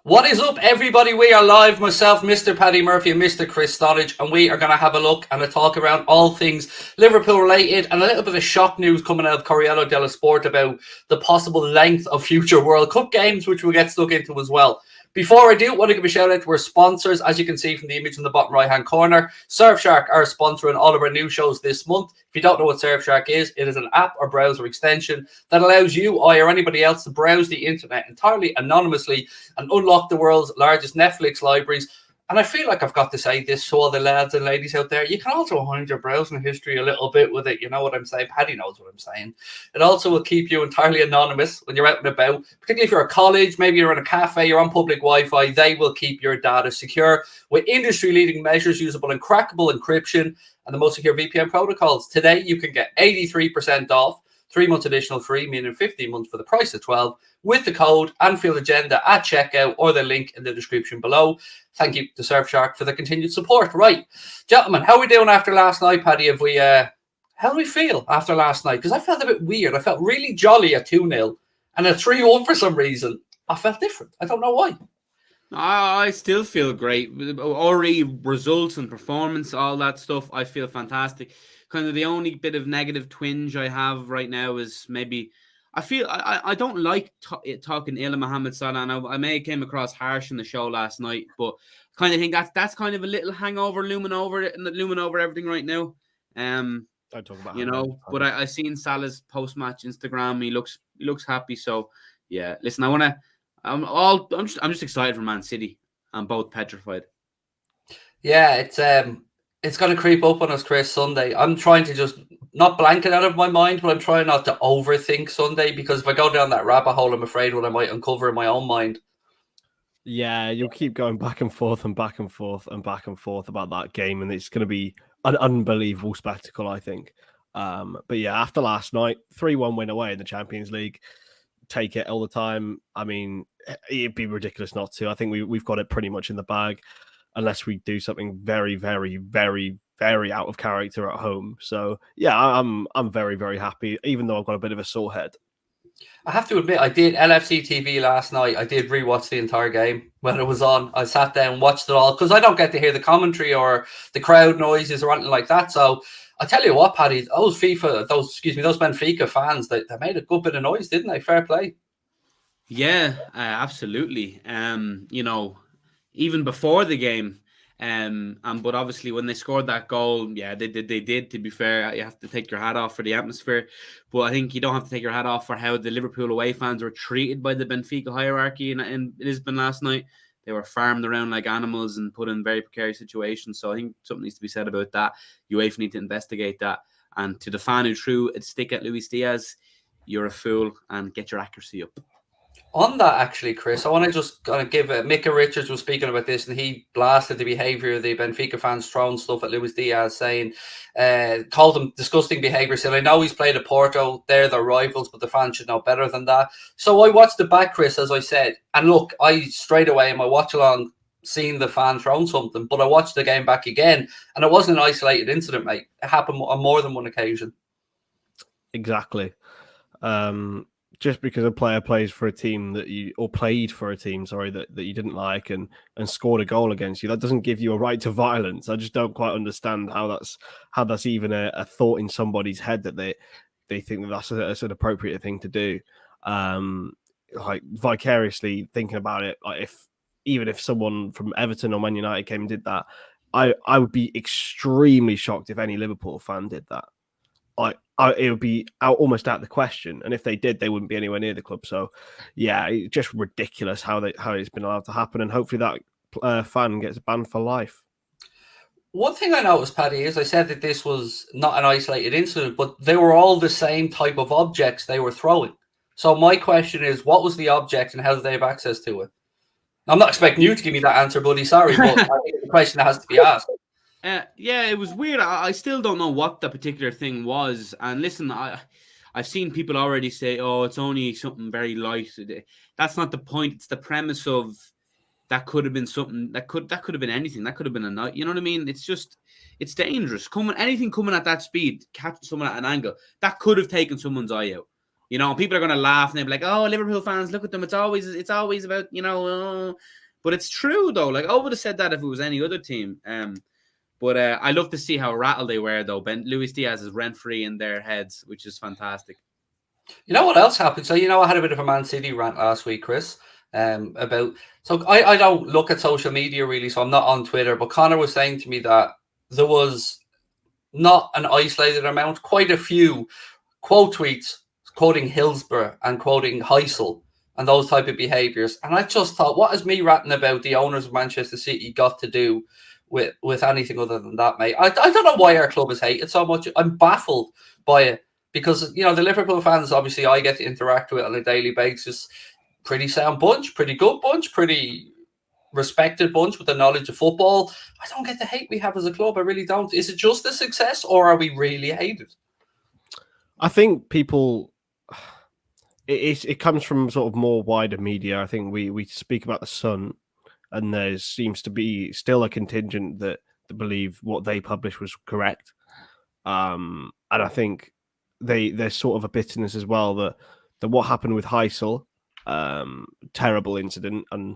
What is up, everybody? We are live. Myself, Mr. Paddy Murphy, and Mr. Chris Stoddage, and we are going to have a look and a talk around all things Liverpool related and a little bit of shock news coming out of Corriere dello Sport about the possible length of future World Cup games, which we'll get stuck into as well. Before I do, I want to give a shout out to our sponsors. As you can see from the image in the bottom right hand corner, Surfshark are sponsoring all of our new shows this month. If you don't know what Surfshark is, it is an app or browser extension that allows you, I, or anybody else to browse the internet entirely anonymously and unlock the world's largest Netflix libraries. And I feel like I've got to say this to all the lads and ladies out there. You can also hide your browsing history a little bit with it. You know what I'm saying? Paddy knows what I'm saying. It also will keep you entirely anonymous when you're out and about, particularly if you're at college, maybe you're in a cafe, you're on public Wi-Fi. They will keep your data secure with industry-leading measures, usable and crackable encryption, and the most secure VPN protocols. Today, you can get 83% off, 3 months additional free, meaning 15 months for the price of 12, with the code Anfield Agenda at checkout or the link in the description below. Thank you to Surfshark for the continued support. Right, gentlemen, how are we doing after last night, Paddy? How do we feel after last night? Because I felt a bit weird. I felt really jolly at 2-0 and at 3-1 for some reason. I felt different. I don't know why. I still feel great. Already results and performance, all that stuff, I feel fantastic. Kind of the only bit of negative twinge I have right now is maybe I don't like talking ill of Mohamed Salah. And I may have came across harsh in the show last night, but kind of think that's kind of a little hangover looming over everything right now. Don't talk about but I seen Salah's post-match Instagram. He looks happy. So yeah, listen, I'm just excited for Man City. I'm both petrified. Yeah, it's going to creep up on us, Chris, Sunday. I'm trying to just not blank it out of my mind, but I'm trying not to overthink Sunday, because if I go down that rabbit hole, I'm afraid what I might uncover in my own mind. Yeah, you'll keep going back and forth and back and forth and back and forth about that game, and it's going to be an unbelievable spectacle, I think. But yeah, after last night, 3-1 win away in the Champions League, take it all the time. I mean, it'd be ridiculous not to. I think we've got it pretty much in the bag, unless we do something very, very, very, very out of character at home. So yeah, I'm very, very happy, even though I've got a bit of a sore head. I have to admit, I did LFC TV last night. I did rewatch the entire game when it was on. I sat down, watched it all, because I don't get to hear the commentary or the crowd noises or anything like that. So I tell you what, Paddy, those Benfica fans, they made a good bit of noise, didn't they? Fair play. Yeah, absolutely. Even before the game, but obviously when they scored that goal, yeah, they did. To be fair, you have to take your hat off for the atmosphere, but I think you don't have to take your hat off for how the Liverpool away fans were treated by the Benfica hierarchy in Lisbon last night. They were farmed around like animals and put in very precarious situations. So I think something needs to be said about that. UEFA need to investigate that. And to the fan who threw a stick at Luis Diaz, you're a fool, and get your accuracy up. On that, actually, Chris, I want to just give Micah Richards was speaking about this, and he blasted the behaviour of the Benfica fans throwing stuff at Luis Diaz, saying, called them disgusting behaviour. Said, I know he's played at Porto, they're their rivals, but the fans should know better than that. So I watched it back, Chris, as I said, and look, I straight away in my watch along seen the fan throwing something, but I watched the game back again, and it wasn't an isolated incident, mate. It happened on more than one occasion. Exactly. Just because a player plays for a team that played for a team, that you didn't like and scored a goal against you, that doesn't give you a right to violence. I just don't quite understand how that's even a thought in somebody's head that they think that's an appropriate thing to do. Like vicariously thinking about it, like even if someone from Everton or Man United came and did that, I would be extremely shocked if any Liverpool fan did that. It would be almost out of the question, and if they did, they wouldn't be anywhere near the club. So, yeah, it's just ridiculous how it's been allowed to happen, and hopefully that fan gets banned for life. One thing I noticed, Paddy, is I said that this was not an isolated incident, but they were all the same type of objects they were throwing. So my question is, what was the object, and how did they have access to it? I'm not expecting you to give me that answer, buddy. Sorry, but I think it's a question that has to be asked. Yeah, it was weird. I still don't know what the particular thing was. And listen, I've seen people already say, "Oh, it's only something very light." That's not the point. It's the premise of that could have been something that could have been anything. That could have been a night. You know what I mean? It's dangerous. Anything coming at that speed, catching someone at an angle that could have taken someone's eye out. You know, people are going to laugh and they'll be like, "Oh, Liverpool fans, look at them. It's always about, but it's true though. Like, I would have said that if it was any other team. But I love to see how rattled they were though. Luis Diaz is rent free in their heads, which is fantastic. You know what else happened? So, I had a bit of a Man City rant last week, Chris, about... So, I don't look at social media, really, so I'm not on Twitter, but Connor was saying to me that there was not an isolated amount, quite a few quote tweets quoting Hillsborough and quoting Heysel and those type of behaviours. And I just thought, what has me ranting about the owners of Manchester City got to do with anything other than that, mate? I don't know why our club is hated so much. I'm baffled by it. Because, the Liverpool fans, obviously, I get to interact with on a daily basis. Pretty sound bunch, pretty good bunch, pretty respected bunch with the knowledge of football. I don't get the hate we have as a club. I really don't. Is it just a success or are we really hated? I think people... It comes from sort of more wider media. I think we speak about the Sun, and there seems to be still a contingent that believe what they published was correct. And I think there's sort of a bitterness as well that what happened with Heysel, terrible incident, and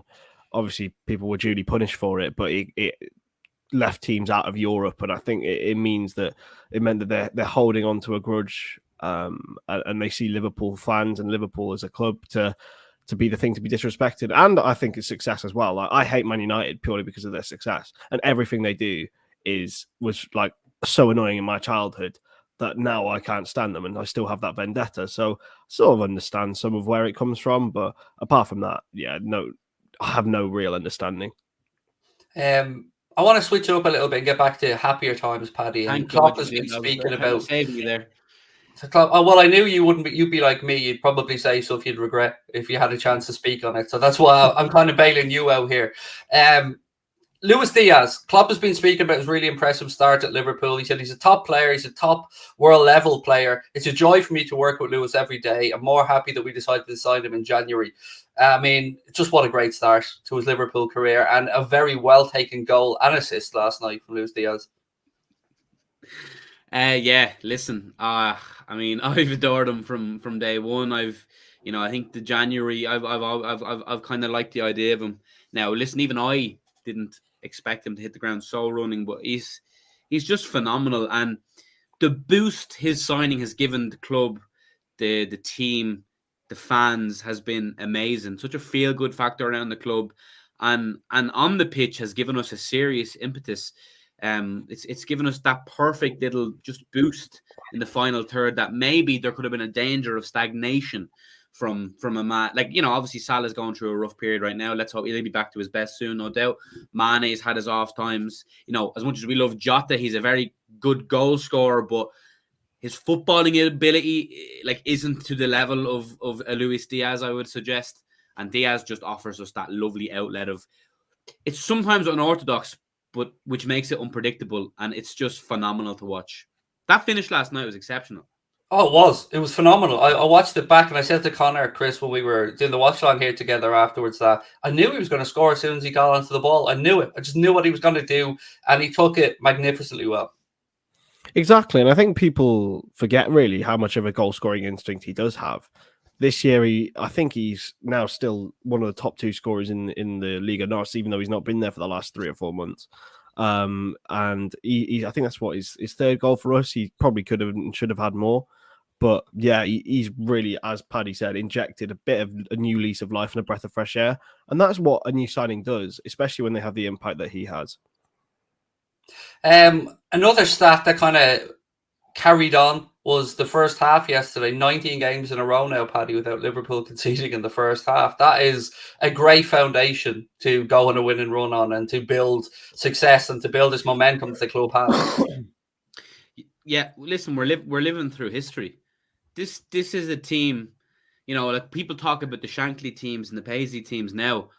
obviously people were duly punished for it, but it left teams out of Europe, and I think it means that it meant that they're holding on to a grudge, and they see Liverpool fans and Liverpool as a club to be the thing to be disrespected. And I think it's success as well. Like, I hate Man United purely because of their success, and everything they do was like so annoying in my childhood that now I can't stand them, and I still have that vendetta. So sort of understand some of where it comes from, but apart from that, I have no real understanding. I want to switch it up a little bit and get back to happier times, Paddy. And Klopp has been speaking about... saving you there. Well, I knew you wouldn't. You'd be like me. You'd probably say stuff you'd regret if you had a chance to speak on it. So that's why I'm kind of bailing you out here. Luis Diaz, Klopp has been speaking about his really impressive start at Liverpool. He said he's a top player. He's a top world level player. It's a joy for me to work with Luis every day. I'm more happy that we decided to sign him in January. I mean, just what a great start to his Liverpool career, and a very well taken goal and assist last night from Luis Diaz. Yeah, listen, I mean, I've adored him from day one. I think the January, I've kind of liked the idea of him. Now, listen, even I didn't expect him to hit the ground so running, but he's just phenomenal. And the boost his signing has given the club, the team, the fans has been amazing. Such a feel good factor around the club, and on the pitch has given us a serious impetus. It's given us that perfect little just boost in the final third that maybe there could have been a danger of stagnation from a man. Like, obviously Salah's going through a rough period right now. Let's hope he'll be back to his best soon, no doubt. Mane's had his off times. As much as we love Jota, he's a very good goal scorer, but his footballing ability isn't to the level of a Luis Diaz, I would suggest. And Diaz just offers us that lovely outlet of, it's sometimes unorthodox, but which makes it unpredictable, and it's just phenomenal to watch. That finish last night was exceptional. Oh, it was. It was phenomenal. I watched it back, and I said to Connor, Chris, when we were doing the watch along here together afterwards, that I knew he was going to score as soon as he got onto the ball. I knew it. I just knew what he was going to do, and he took it magnificently well. Exactly, and I think people forget really how much of a goal-scoring instinct he does have. This year, I think he's now still one of the top two scorers in the Liga North, even though he's not been there for the last 3 or 4 months. And I think that's what his third goal for us. He probably could have and should have had more. But yeah, he's really, as Paddy said, injected a bit of a new lease of life and a breath of fresh air. And that's what a new signing does, especially when they have the impact that he has. Another stat that kind of carried on was the first half yesterday. 19 games in a row now, Paddy, without Liverpool conceding in the first half. That is a great foundation to go on a winning run on, and to build success and to build this momentum that the club has. Yeah, listen, we're living through history. This is a team, people talk about the Shankly teams and the Paisley teams now.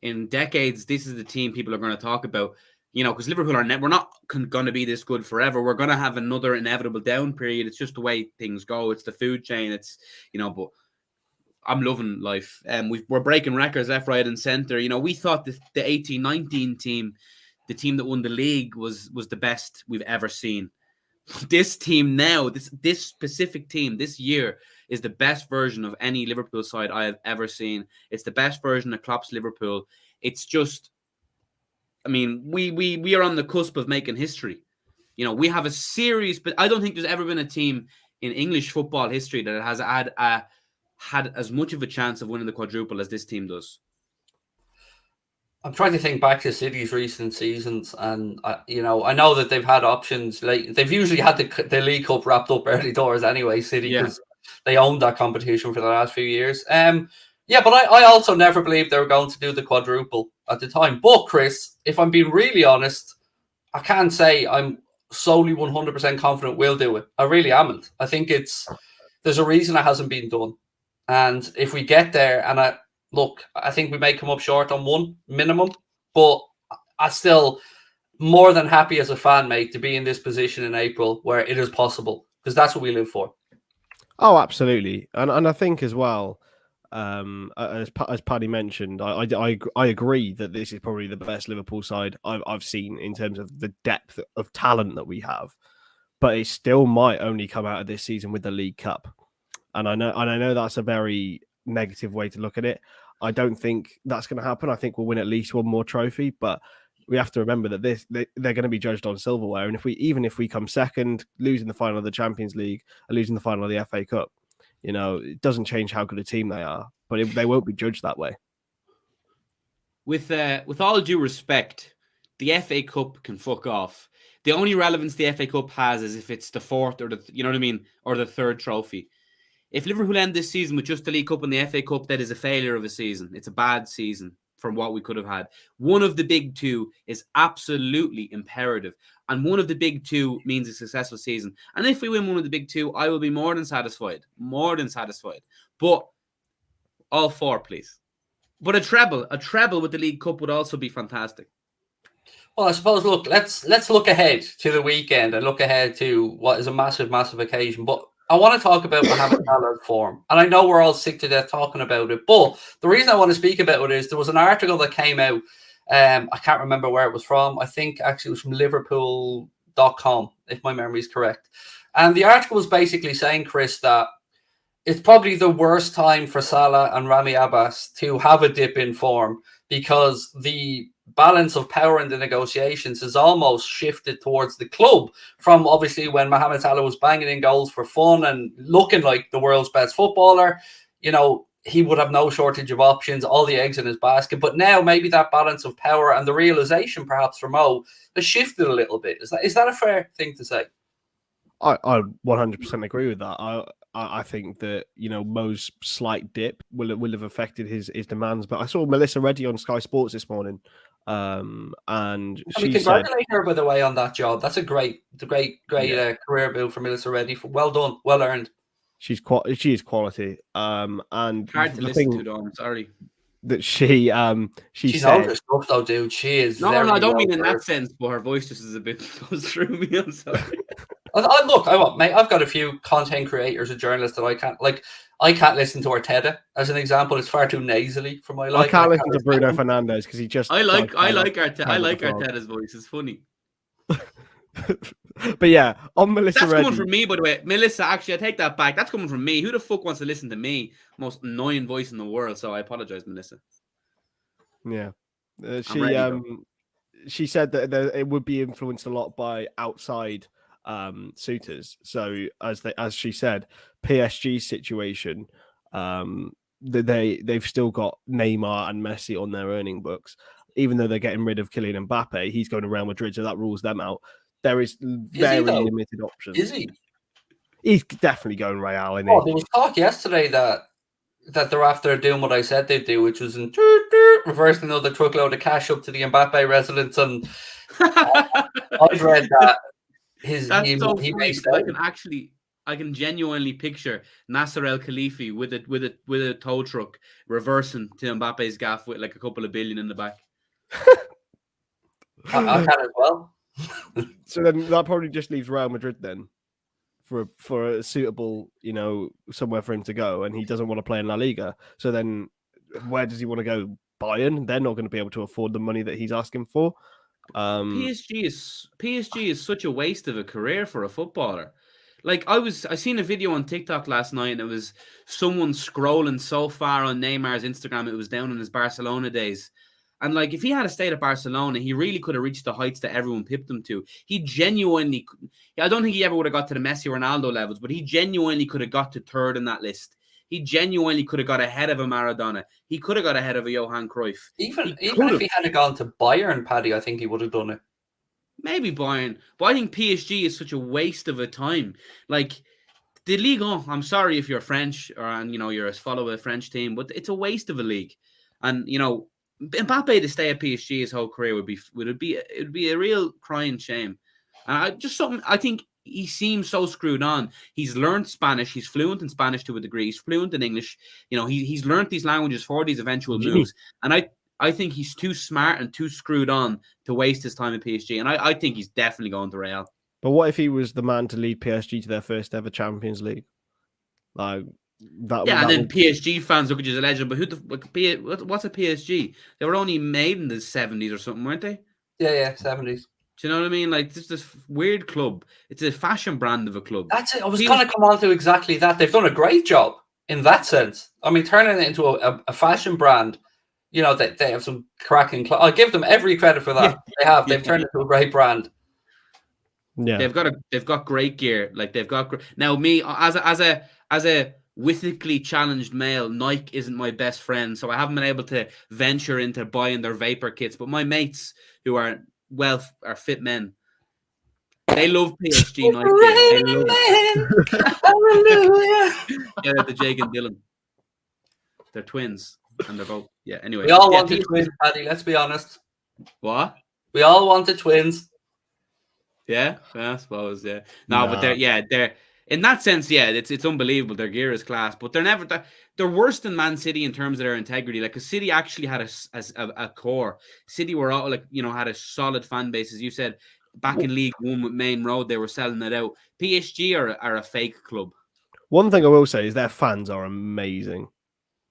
In decades, this is the team people are going to talk about. Because Liverpool we're not going to be this good forever. We're going to have another inevitable down period. It's just the way things go. It's the food chain. It's, but I'm loving life. We're breaking records left, right, and center. We thought the 18-19 team, the team that won the league, was the best we've ever seen. This team now, this specific team this year is the best version of any Liverpool side I have ever seen. It's the best version of Klopp's Liverpool. It's just, I mean, we are on the cusp of making history. You know, we have a series, but I don't think there's ever been a team in English football history that has had as much of a chance of winning the quadruple as this team does. I'm trying to think back to City's recent seasons, and I know that they've had options. Like they've usually had the League Cup wrapped up early doors anyway, City, because they owned that competition for the last few years. Yeah, but I also never believed they were going to do the quadruple at the time. But Chris, if I'm being really honest, I can't say I'm solely 100% confident we'll do it. I really amn't. I think there's a reason it hasn't been done, and if we get there, and I think we may come up short on one minimum, but I'm still more than happy as a fan, mate, to be in this position in April where it is possible, because that's what we live for. Oh, absolutely. And I think as well, as Paddy mentioned, I agree that this is probably the best Liverpool side I've seen in terms of the depth of talent that we have. But it still might only come out of this season with the League Cup. And I know that's a very negative way to look at it. I don't think that's going to happen. I think we'll win at least one more trophy, but we have to remember that they're going to be judged on silverware. And even if we come second, losing the final of the Champions League, and losing the final of the FA Cup, it doesn't change how good a team they are, but they won't be judged that way. With all due respect, the FA Cup can fuck off. The only relevance the FA Cup has is if it's the fourth or or the third trophy. If Liverpool end this season with just the League Cup and the FA Cup, that is a failure of a season. It's a bad season from what we could have had. One of the big two is absolutely imperative. And one of the big two means a successful season. And if we win one of the big two, I will be more than satisfied. More than satisfied. But all four, please. But a treble with the League Cup would also be fantastic. Well, I suppose, look, let's look ahead to the weekend and look ahead to what is a massive, massive occasion. But I want to talk about Mohamed Salah's form. And I know we're all sick to death talking about it. But the reason I want to speak about it is there was an article that came out. I can't remember where it was from. I think actually it was from Liverpool.com, if my memory is correct. And the article was basically saying, Chris, that it's probably the worst time for Salah and Rami Abbas to have a dip in form, because the balance of power in the negotiations has almost shifted towards the club from obviously when Mohamed Salah was banging in goals for fun and looking like the world's best footballer. He would have no shortage of options, all the eggs in his basket. But now maybe that balance of power and the realization perhaps for Mo has shifted a little bit. Is that a fair thing to say? I 100% agree with that. I think that Mo's slight dip will have affected his demands. But I saw Melissa Reddy on Sky Sports this morning, and she congratulate her, by the way, on that job. That's a great career build for Melissa Reddy. Well done, well earned. She is quality. And hard to listen to, though. I'm sorry. That she knows her stuff, though, dude. She is. No, I don't mean in that sense, but her voice just is a bit goes through me. I'm sorry. Mate, I've got a few content creators and journalists that I can't listen to Arteta as an example. It's far too nasally for my life. I can't listen to Bruno Fernandes because he just. I like Arteta's voice. It's funny. But yeah, on Melissa That's Reddy. Coming from me, by the way. Melissa, actually, I take that back. That's coming from me. Who the fuck wants to listen to me? Most annoying voice in the world. So I apologize, Melissa. Yeah, she said that it would be influenced a lot by outside suitors. So as she said, PSG's situation, they've still got Neymar and Messi on their earning books, even though they're getting rid of Kylian Mbappe. He's going to Real Madrid, so that rules them out. There is very limited options. Is he? He's definitely going Real. There was talk yesterday that they're after doing what I said they'd do, which was reversing another truckload of cash up to the Mbappe residence. And I've read that I can genuinely picture Nasser El Khalifi with a tow truck reversing to Mbappe's gaff with like a couple of billion in the back. I can as well. So then that probably just leaves Real Madrid then for a suitable, somewhere for him to go, and he doesn't want to play in La Liga. So then where does he want to go? Bayern? They're not going to be able to afford the money that he's asking for. PSG is such a waste of a career for a footballer. Like I seen a video on TikTok last night, and it was someone scrolling so far on Neymar's Instagram, it was down in his Barcelona days. And like, if he had stayed at Barcelona, he really could have reached the heights that everyone pipped him to. He genuinely, I don't think he ever would have got to the Messi or Ronaldo levels, but he genuinely could have got to third in that list. He genuinely could have got ahead of a Maradona. He could have got ahead of a Johan Cruyff. Even if he hadn't gone to Bayern, Paddy, I think he would have done it. Maybe Bayern, but I think PSG is such a waste of a time. Like the Ligue 1, I'm sorry if you're French or you're a follow a French team, but it's a waste of a league. And Mbappe to stay at PSG his whole career would be a real crying shame. And I think he seems so screwed on. He's learned Spanish. He's fluent in Spanish to a degree. He's fluent in English. He's learned these languages for these eventual moves. And I think he's too smart and too screwed on to waste his time at PSG. And I think he's definitely going to Real. But what if he was the man to lead PSG to their first ever Champions League? Like that. Yeah, and then PSG fans look at you as a legend. But what's a PSG? They were only made in the 70s or something, weren't they? Yeah, 70s. Do you know what I mean? Like this weird club. It's a fashion brand of a club. That's it. I was going to come on to exactly that. They've done a great job in that sense. I mean, turning it into a fashion brand. They have some cracking. I'll give them every credit for that. Yeah. They have. They've turned it into a great brand. Yeah, they've got great gear. Like they've got now. Me as a whiffically challenged male, Nike isn't my best friend, so I haven't been able to venture into buying their vapor kits. But my mates who are fit men, they love PSG Nike. They love it. Hallelujah! Yeah, the Jake and Dylan. They're twins. And they're both, anyway. We all wanted twins, Paddy, let's be honest. What? We all wanted twins. Yeah, I suppose, yeah. No, but they're in that sense, it's unbelievable. Their gear is class, but they're worse than Man City in terms of their integrity. Like, because City actually had a core. City were all had a solid fan base, as you said. Back in League One with Main Road, they were selling it out. PSG are a fake club. One thing I will say is their fans are amazing.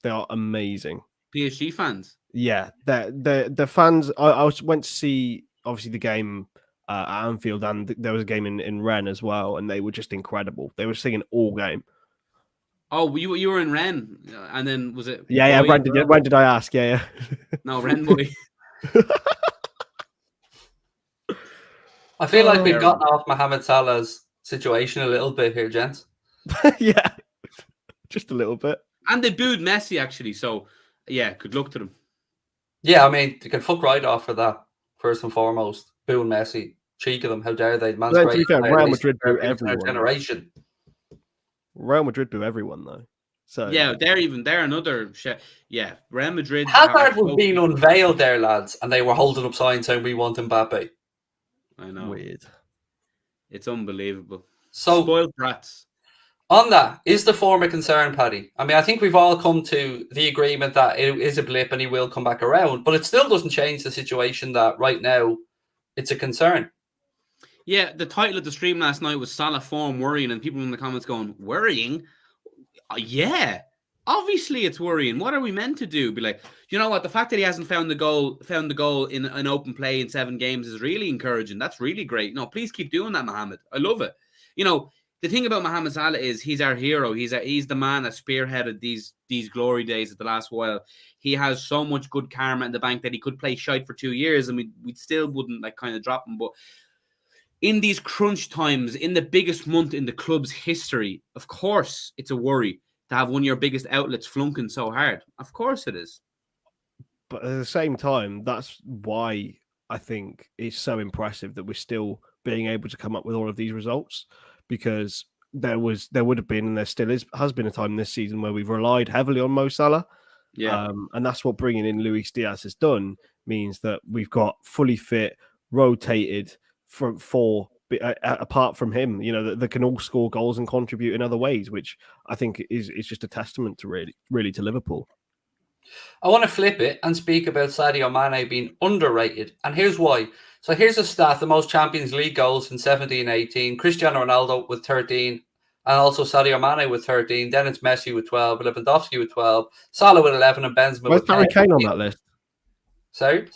They are amazing. PSG fans? Yeah. The fans... I went to see, obviously, the game at Anfield, and there was a game in Rennes as well, and they were just incredible. They were singing all game. Oh, you were in Rennes, and then was it... Yeah, when did I ask? Yeah. No, Rennes boy. I feel like we've gotten off Mohamed Salah's situation a little bit here, gents. Yeah, just a little bit. And they booed Messi, actually. So, yeah, good luck to them. Yeah, I mean, they can fuck right off for that, first and foremost. Booing Messi. Cheek of them. How dare they? Man's great. Real Madrid boo everyone. Generation. Real Madrid boo everyone, though. So yeah, they're another... Yeah, Real Madrid... Hazard was being unveiled there, lads, and they were holding up signs saying, we want Mbappe. I know. Weird. It's unbelievable. So, spoiled brats. On that, is the form a concern, Paddy? I mean, I think we've all come to the agreement that it is a blip and he will come back around, but it still doesn't change the situation that right now it's a concern. Yeah, the title of the stream last night was Salah form worrying, and people in the comments going, worrying? Yeah, obviously it's worrying. What are we meant to do? Be like, you know what? The fact that he hasn't found the goal in an open play in 7 games is really encouraging. That's really great. No, please keep doing that, Mohamed. I love it. The thing about Mohamed Salah is he's our hero. He's the man that spearheaded these glory days at the last while. He has so much good karma in the bank that he could play shite for 2 years and we still wouldn't kind of drop him. But in these crunch times, in the biggest month in the club's history, of course it's a worry to have one of your biggest outlets flunking so hard. Of course it is. But at the same time, that's why I think it's so impressive that we're still being able to come up with all of these results. Because there would have been, and there still has been a time this season where we've relied heavily on Mo Salah. Yeah. And that's what bringing in Luis Diaz has done, means that we've got fully fit, rotated front four, apart from him, that can all score goals and contribute in other ways, which I think is just a testament to really to Liverpool. I want to flip it and speak about Sadio Mane being underrated. And here's why. So here's a stat: the most Champions League goals in 17-18. Cristiano Ronaldo with 13. And also Sadio Mane with 13. Then it's Messi with 12. Lewandowski with 12. Salah with 11. And Benzema Where's with 10. Harry Kane on that list? Sorry?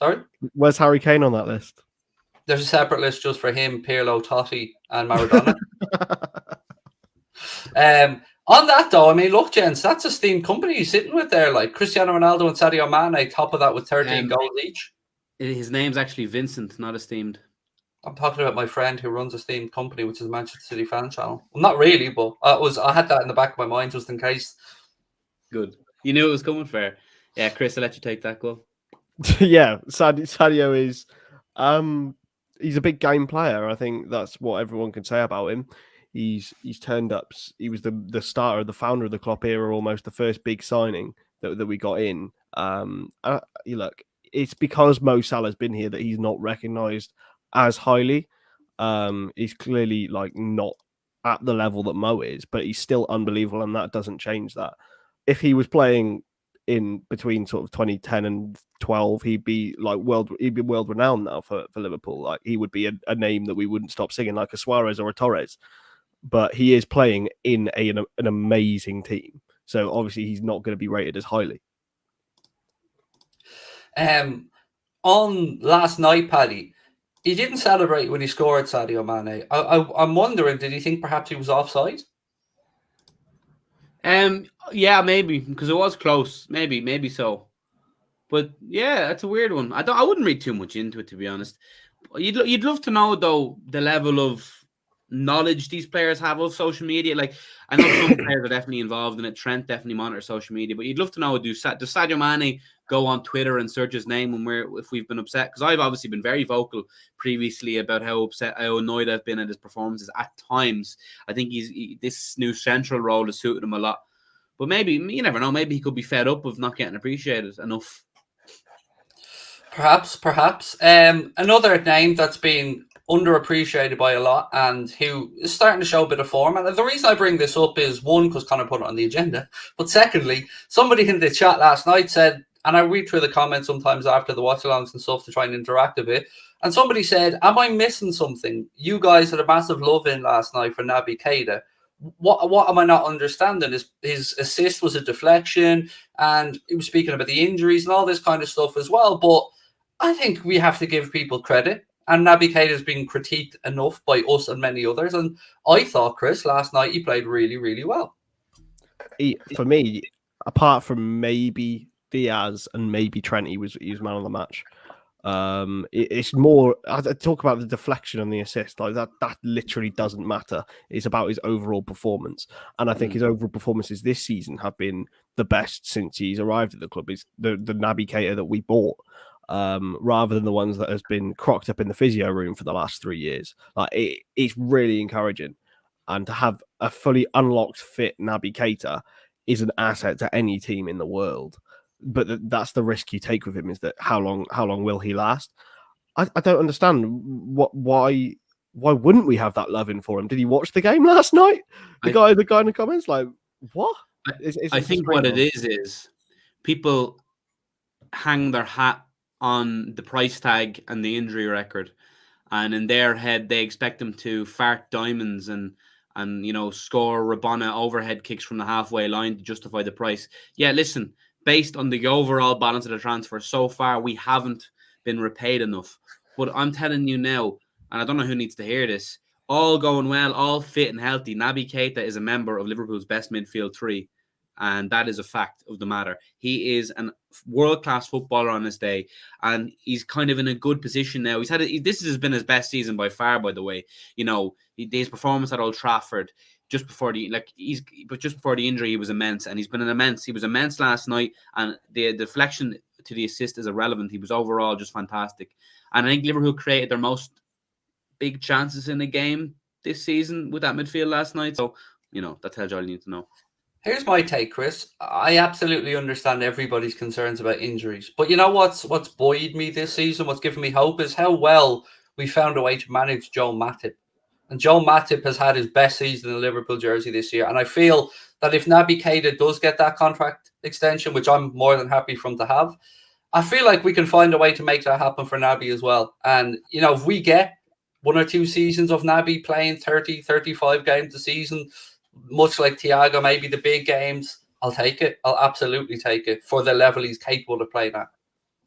Where's Harry Kane on that list? There's a separate list just for him, Pirlo, Totti, and Maradona. On that though, I mean, look, gents, that's a steamed company he's sitting with there. Like Cristiano Ronaldo and Sadio Mane, top of that with 13 goals each. His name's actually Vincent, not esteemed. I'm talking about my friend who runs a steamed company, which is a Manchester City fan channel. Well, not really, but I had that in the back of my mind just in case. Good. You knew it was coming fair. Yeah, Chris, I'll let you take that goal. Yeah, Sadio is he's a big game player. I think that's what everyone can say about him. He's turned up. He was the starter, the founder of the Klopp era, almost the first big signing that we got in. Look, it's because Mo Salah's been here that he's not recognised as highly. He's clearly like not at the level that Mo is, but he's still unbelievable, and that doesn't change that. If he was playing in between sort of 2010 and 12, he'd be world renowned now for Liverpool. Like he would be a name that we wouldn't stop singing, like a Suarez or a Torres. But he is playing in an amazing team, so obviously he's not going to be rated as highly. On last night, Paddy, he didn't celebrate when he scored, Sadio Mane. I'm wondering, did he think perhaps he was offside? Yeah, maybe because it was close. Maybe so. But yeah, that's a weird one. I wouldn't read too much into it, to be honest. You'd love to know though the level of knowledge these players have of social media. Like I know some players are definitely involved in it. Trent definitely monitors social media, but you'd love to know does Sadio Mane go on Twitter and search his name if we've been upset? Because I've obviously been very vocal previously about how annoyed I've been at his performances at times. I think this new central role has suited him a lot. But maybe, you never know, maybe he could be fed up of not getting appreciated enough. Perhaps. Another name that's been underappreciated by a lot and who is starting to show a bit of form. And the reason I bring this up is, one, because Connor put it on the agenda. But secondly, somebody in the chat last night said, and I read through the comments sometimes after the watch-alongs and stuff to try and interact a bit, and somebody said, am I missing something? You guys had a massive love-in last night for Naby Keita. What am I not understanding? His assist was a deflection, and he was speaking about the injuries and all this kind of stuff as well. But I think we have to give people credit, and Naby Keita has been critiqued enough by us and many others. And I thought, Chris, last night he played really, really well. For me, apart from maybe Diaz and maybe Trent, he was man of the match. It's more, I talk about the deflection and the assist, like that literally doesn't matter. It's about his overall performance, and I think his overall performances this season have been the best since he's arrived at the club. Is the Naby Keita that we bought, rather than the ones that has been crocked up in the physio room for the last 3 years. Like it's really encouraging, and to have a fully unlocked fit Naby Keita is an asset to any team in the world. But that's the risk you take with him, is that how long will he last? I don't understand why wouldn't we have that love in for him? Did he watch the game last night? The guy in the comments, like, what? I think what it is people hang their hat on the price tag and the injury record, and in their head they expect him to fart diamonds and score Rabona overhead kicks from the halfway line to justify the price. Yeah, listen. Based on the overall balance of the transfer so far, we haven't been repaid enough. But I'm telling you now, and I don't know who needs to hear this, all going well, all fit and healthy, Naby Keita is a member of Liverpool's best midfield three. And that is a fact of the matter. He is a world-class footballer on this day, and he's kind of in a good position now. This has been his best season by far, by the way. His performance at Old Trafford, just before the injury, he was immense, and he was immense last night, and the deflection to the assist is irrelevant. He was overall just fantastic, and I think Liverpool created their most big chances in the game this season with that midfield last night. So that tells you all you need to know. Here's my take, Chris. I absolutely understand everybody's concerns about injuries, but you know what's buoyed me this season, what's given me hope, is how well we found a way to manage Joel Matip. And Joel Matip has had his best season in the Liverpool jersey this year. And I feel that if Naby Keita does get that contract extension, which I'm more than happy for him to have, I feel like we can find a way to make that happen for Naby as well. And, if we get 1 or 2 seasons of Naby playing 30, 35 games a season, much like Thiago, maybe the big games, I'll take it. I'll absolutely take it for the level he's capable of playing at.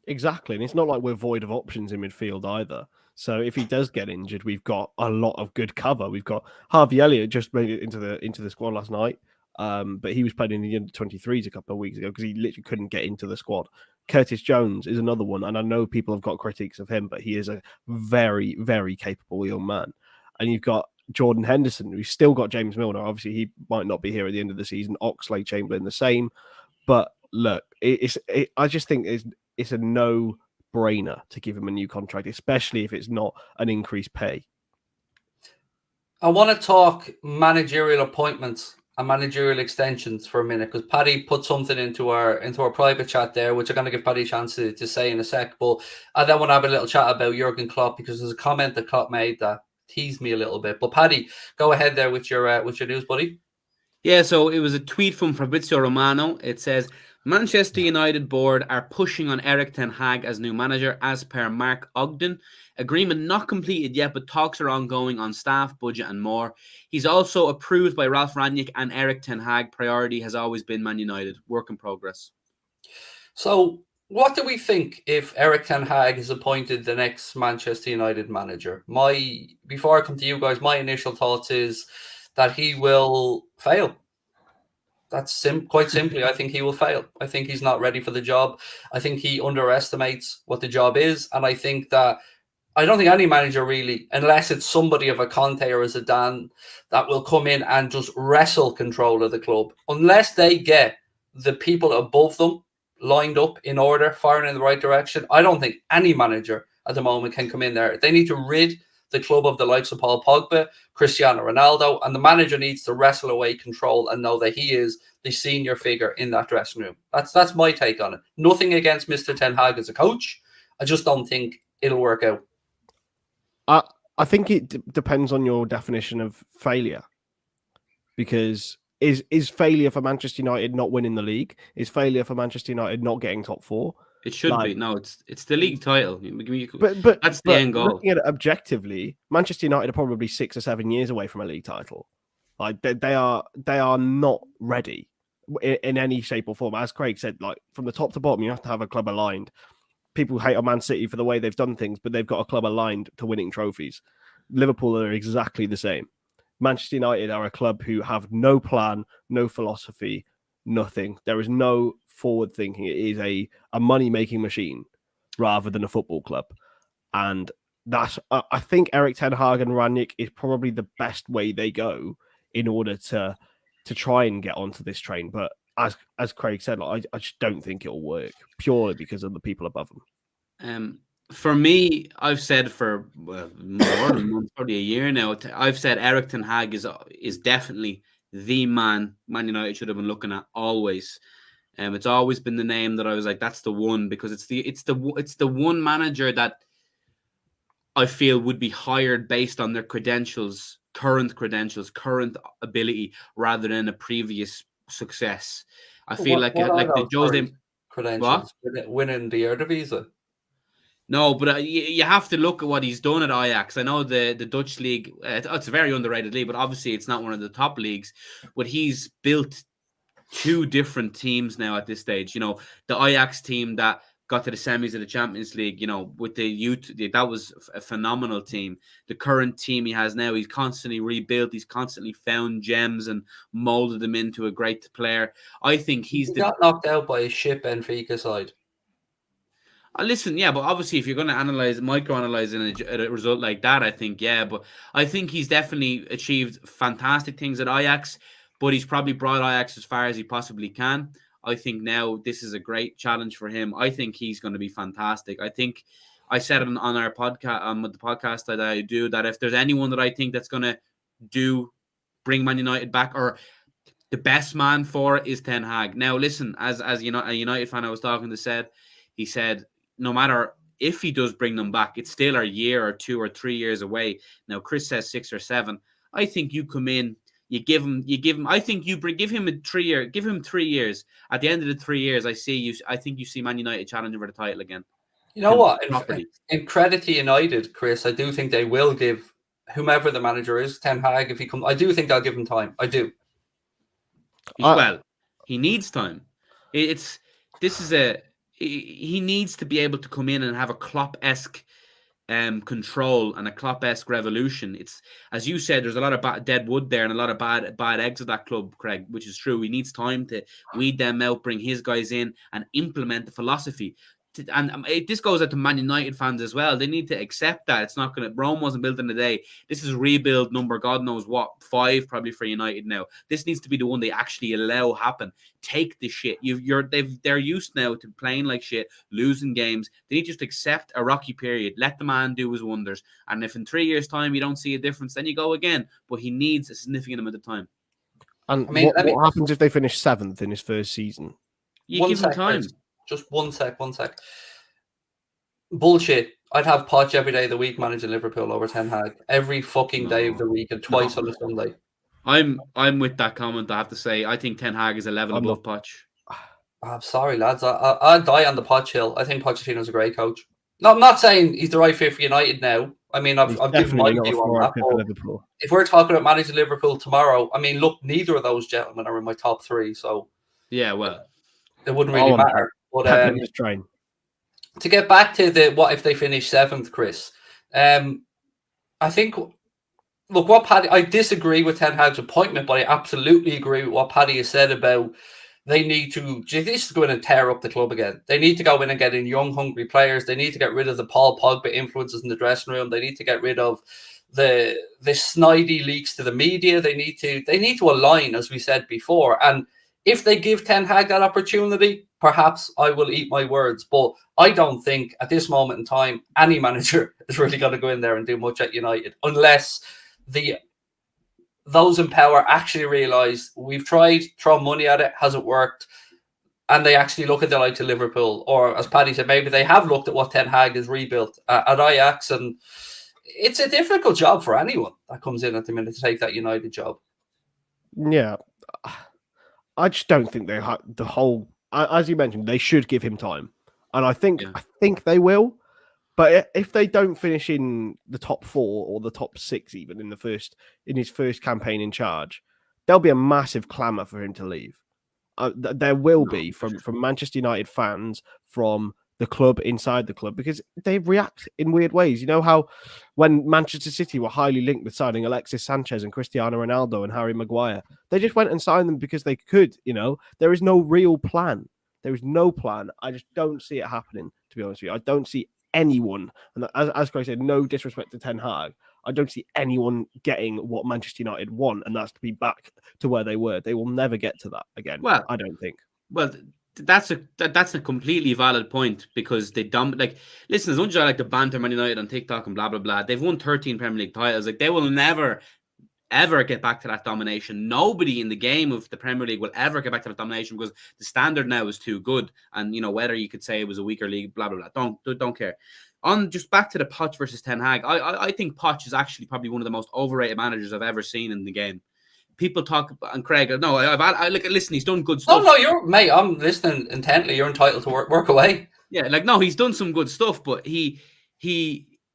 Exactly. And it's not like we're void of options in midfield either. So if he does get injured, we've got a lot of good cover. We've got Harvey Elliott just made it into the squad last night. But he was playing in the under-23s a couple of weeks ago because he literally couldn't get into the squad. Curtis Jones is another one, and I know people have got critiques of him, but he is a very, very capable young man. And you've got Jordan Henderson, who's still got James Milner. Obviously, he might not be here at the end of the season. Oxlade-Chamberlain the same. But look, I just think it's a no-brainer to give him a new contract, especially if it's not an increased pay. I want to talk managerial appointments and managerial extensions for a minute, because Paddy put something into our private chat there, which I'm going to give Paddy a chance to say in a sec. But I then want to have a little chat about Jurgen Klopp, because there's a comment that Klopp made that teased me a little bit. But Paddy, go ahead there with your news, buddy. Yeah, so it was a tweet from Fabrizio Romano. It says, Manchester United board are pushing on Erik ten Hag as new manager, as per Mark Ogden. Agreement not completed yet, but talks are ongoing on staff, budget and more. He's also approved by Ralph Rangnick and Erik ten Hag. Priority has always been Man United. Work in progress. So what do we think if Erik ten Hag is appointed the next Manchester United manager? Before I come to you guys, my initial thoughts is that he will fail. That's quite simply, I think he will fail. I think he's not ready for the job. I think he underestimates what the job is. And I think that I don't think any manager really, unless it's somebody of a Conte or a Zidane, that will come in and just wrestle control of the club. Unless they get the people above them lined up in order, firing in the right direction, I don't think any manager at the moment can come in there. They need to rid the club of the likes of Paul Pogba, Cristiano Ronaldo, and the manager needs to wrestle away control and know that he is the senior figure in that dressing room. That's my take on it. Nothing against Mr. Ten Hag as a coach. I just don't think it'll work out. I think it depends on your definition of failure, because is failure for Manchester United not winning the league? Is failure for Manchester United not getting top four? It should be. No, it's the league title. But that's the end goal. Looking at it objectively, Manchester United are probably 6 or 7 years away from a league title. Like they are not ready in any shape or form. As Craig said, like from the top to bottom, you have to have a club aligned. People hate on Man City for the way they've done things, but they've got a club aligned to winning trophies. Liverpool are exactly the same. Manchester United are a club who have no plan, no philosophy, nothing. There is no forward thinking. It is a money-making machine rather than a football club. And that's, I think Erik ten Hag and Rangnick is probably the best way they go in order to try and get onto this train. But as Craig said, like, I just don't think it'll work purely because of the people above them. For me, I've said for more than a month, probably a year now, I've said Erik ten Hag is definitely the man United should have been looking at always. It's always been the name that I was like, that's the one, because it's the one manager that I feel would be hired based on their current ability, rather than a previous success. I feel like the Jose credentials, winning the Eredivisie. No, but you have to look at what he's done at Ajax. I know the Dutch league, it's a very underrated league, but obviously it's not one of the top leagues. But he's built 2 different teams now at this stage. You know, the Ajax team that got to the semis of the Champions League, you know, with the youth, that was a phenomenal team. The current team he has now, he's constantly rebuilt. He's constantly found gems and molded them into a great player. I think he got knocked out by a shit Benfica side. Listen, yeah, but obviously if you're going to microanalyze a result like that, I think, yeah, but I think he's definitely achieved fantastic things at Ajax, but he's probably brought Ajax as far as he possibly can. I think now this is a great challenge for him. I think he's going to be fantastic. I think I said on our podcast, the podcast that I do, that if there's anyone that I think that's going to bring Man United back, or the best man for it, is Ten Hag. Now, listen, as a United fan I was talking to he said, no matter if he does bring them back, it's still a year or 2 or 3 years away. Now, Chris says 6 or 7. I think you come in, give him. I think give him a 3 year. Give him 3 years. At the end of the 3 years, I think you see Man United challenging for the title again. You know what? In credit to United, Chris, I do think they will give whomever the manager is, Ten Hag, if he comes. I do think they'll give him time. I do. Well, he needs time. he needs to be able to come in and have a Klopp-esque control and a Klopp-esque revolution. It's, as you said, there's a lot of dead wood there and a lot of bad eggs at that club, Craig, which is true. He needs time to weed them out, bring his guys in, and implement the philosophy. And this goes out to Man United fans as well. They need to accept that it's not going to. Rome wasn't built in a day. This is rebuild number, God knows what, 5 probably for United now. This needs to be the one they actually allow happen. Take the shit. They're used now to playing like shit, losing games. They need to just accept a rocky period. Let the man do his wonders. And if in 3 years' time you don't see a difference, then you go again. But he needs a significant amount of time. And what happens if they finish 7th in his first season? You give him time. Just one sec. Bullshit. I'd have Poch every day of the week managing Liverpool over Ten Hag. Every fucking day of the week and twice on a Sunday. I'm with that comment, I have to say. I think Ten Hag is a level above Poch. I'm sorry, lads. I'll die on the Poch hill. I think Pochettino's a great coach. No, I'm not saying he's the right fit for United now. I mean, I've given my view on that. If we're talking about managing Liverpool tomorrow, I mean, look, neither of those gentlemen are in my top 3. So yeah, well, it wouldn't really matter. But to get back to the what if they finish 7th, Chris, I think, look, what Paddy, I disagree with Ten Hag's appointment, but I absolutely agree with what Paddy has said about they need to just go in and tear up the club again. They need to go in and get in young, hungry players. They need to get rid of the Paul Pogba influences in the dressing room. They need to get rid of the snidey leaks to the media. They need to align, as we said before. And if they give Ten Hag that opportunity, perhaps I will eat my words. But I don't think at this moment in time, any manager is really going to go in there and do much at United unless those in power actually realise we've tried, throw money at it, hasn't worked. And they actually look at the likes of Liverpool. Or as Paddy said, maybe they have looked at what Ten Hag has rebuilt at Ajax. And it's a difficult job for anyone that comes in at the minute to take that United job. Yeah. I just don't think they have the whole, as you mentioned, they should give him time. And I think they will. But if they don't finish in the top 4 or the top 6, even in his first campaign in charge, there'll be a massive clamour for him to leave. There will be from Manchester United fans, from the club, inside the club, because they react in weird ways. You know how when Manchester City were highly linked with signing Alexis Sanchez and Cristiano Ronaldo and Harry Maguire, they just went and signed them because they could. You know, there is no real plan. There is no plan. I just don't see it happening, to be honest with you. I don't see anyone, and as Craig said, no disrespect to Ten Hag, I don't see anyone getting what Manchester United want, and that's to be back to where they were. They will never get to that again. Well, I don't think. Well, that's a completely valid point, because they listen, as much as I like to banter Man United on TikTok and blah blah blah, they've won 13 Premier League titles. Like, they will never ever get back to that domination. Nobody in the game of the Premier League will ever get back to that domination, because the standard now is too good. And, you know, whether you could say it was a weaker league, blah blah blah, don't care. On just back to the Poch versus Ten Hag, I think Poch is actually probably one of the most overrated managers I've ever seen in the game. People talk, and Craig, no, listen, he's done good stuff. No, mate, I'm listening intently. You're entitled to work away. Yeah, he's done some good stuff, but he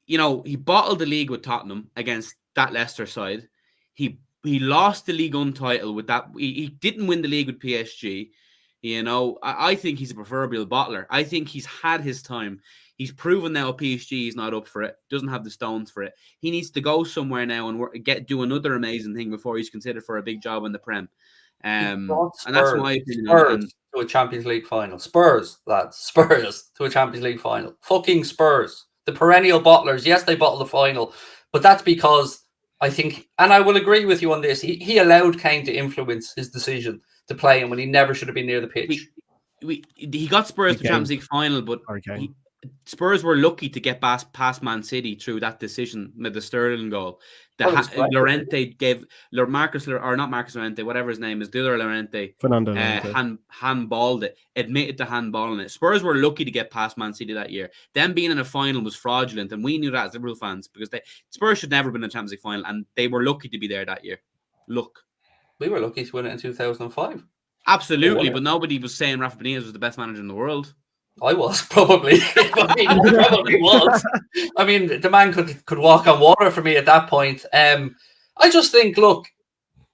bottled the league with Tottenham against that Leicester side. He lost the League One title with that. He didn't win the league with PSG. You know, I think he's a proverbial bottler. I think he's had his time. He's proven now at PSG he's not up for it. Doesn't have the stones for it. He needs to go somewhere now and do another amazing thing before he's considered for a big job in the Prem. And that's my opinion. Spurs to a Champions League final. Spurs, lads. Spurs to a Champions League final. Fucking Spurs. The perennial bottlers. Yes, they bottled the final. But that's because I think, and I will agree with you on this, he allowed Kane to influence his decision to play him when he never should have been near the pitch. He got Spurs to the Champions League final, but Spurs were lucky to get past Man City through that decision with the Sterling goal. Llorente gave Marcus Llorente, whatever his name is, the other Llorente, Fernando handballed it, admitted to handballing it. Spurs were lucky to get past Man City that year. Them being in a final was fraudulent, and we knew that as Liverpool fans, because Spurs should never have been in a Champions League final, and they were lucky to be there that year. We were lucky to win it in 2005. Absolutely, but nobody was saying Rafa Benitez was the best manager in the world. I was, probably. Probably was. I mean, the man could walk on water for me at that point. I just think, look,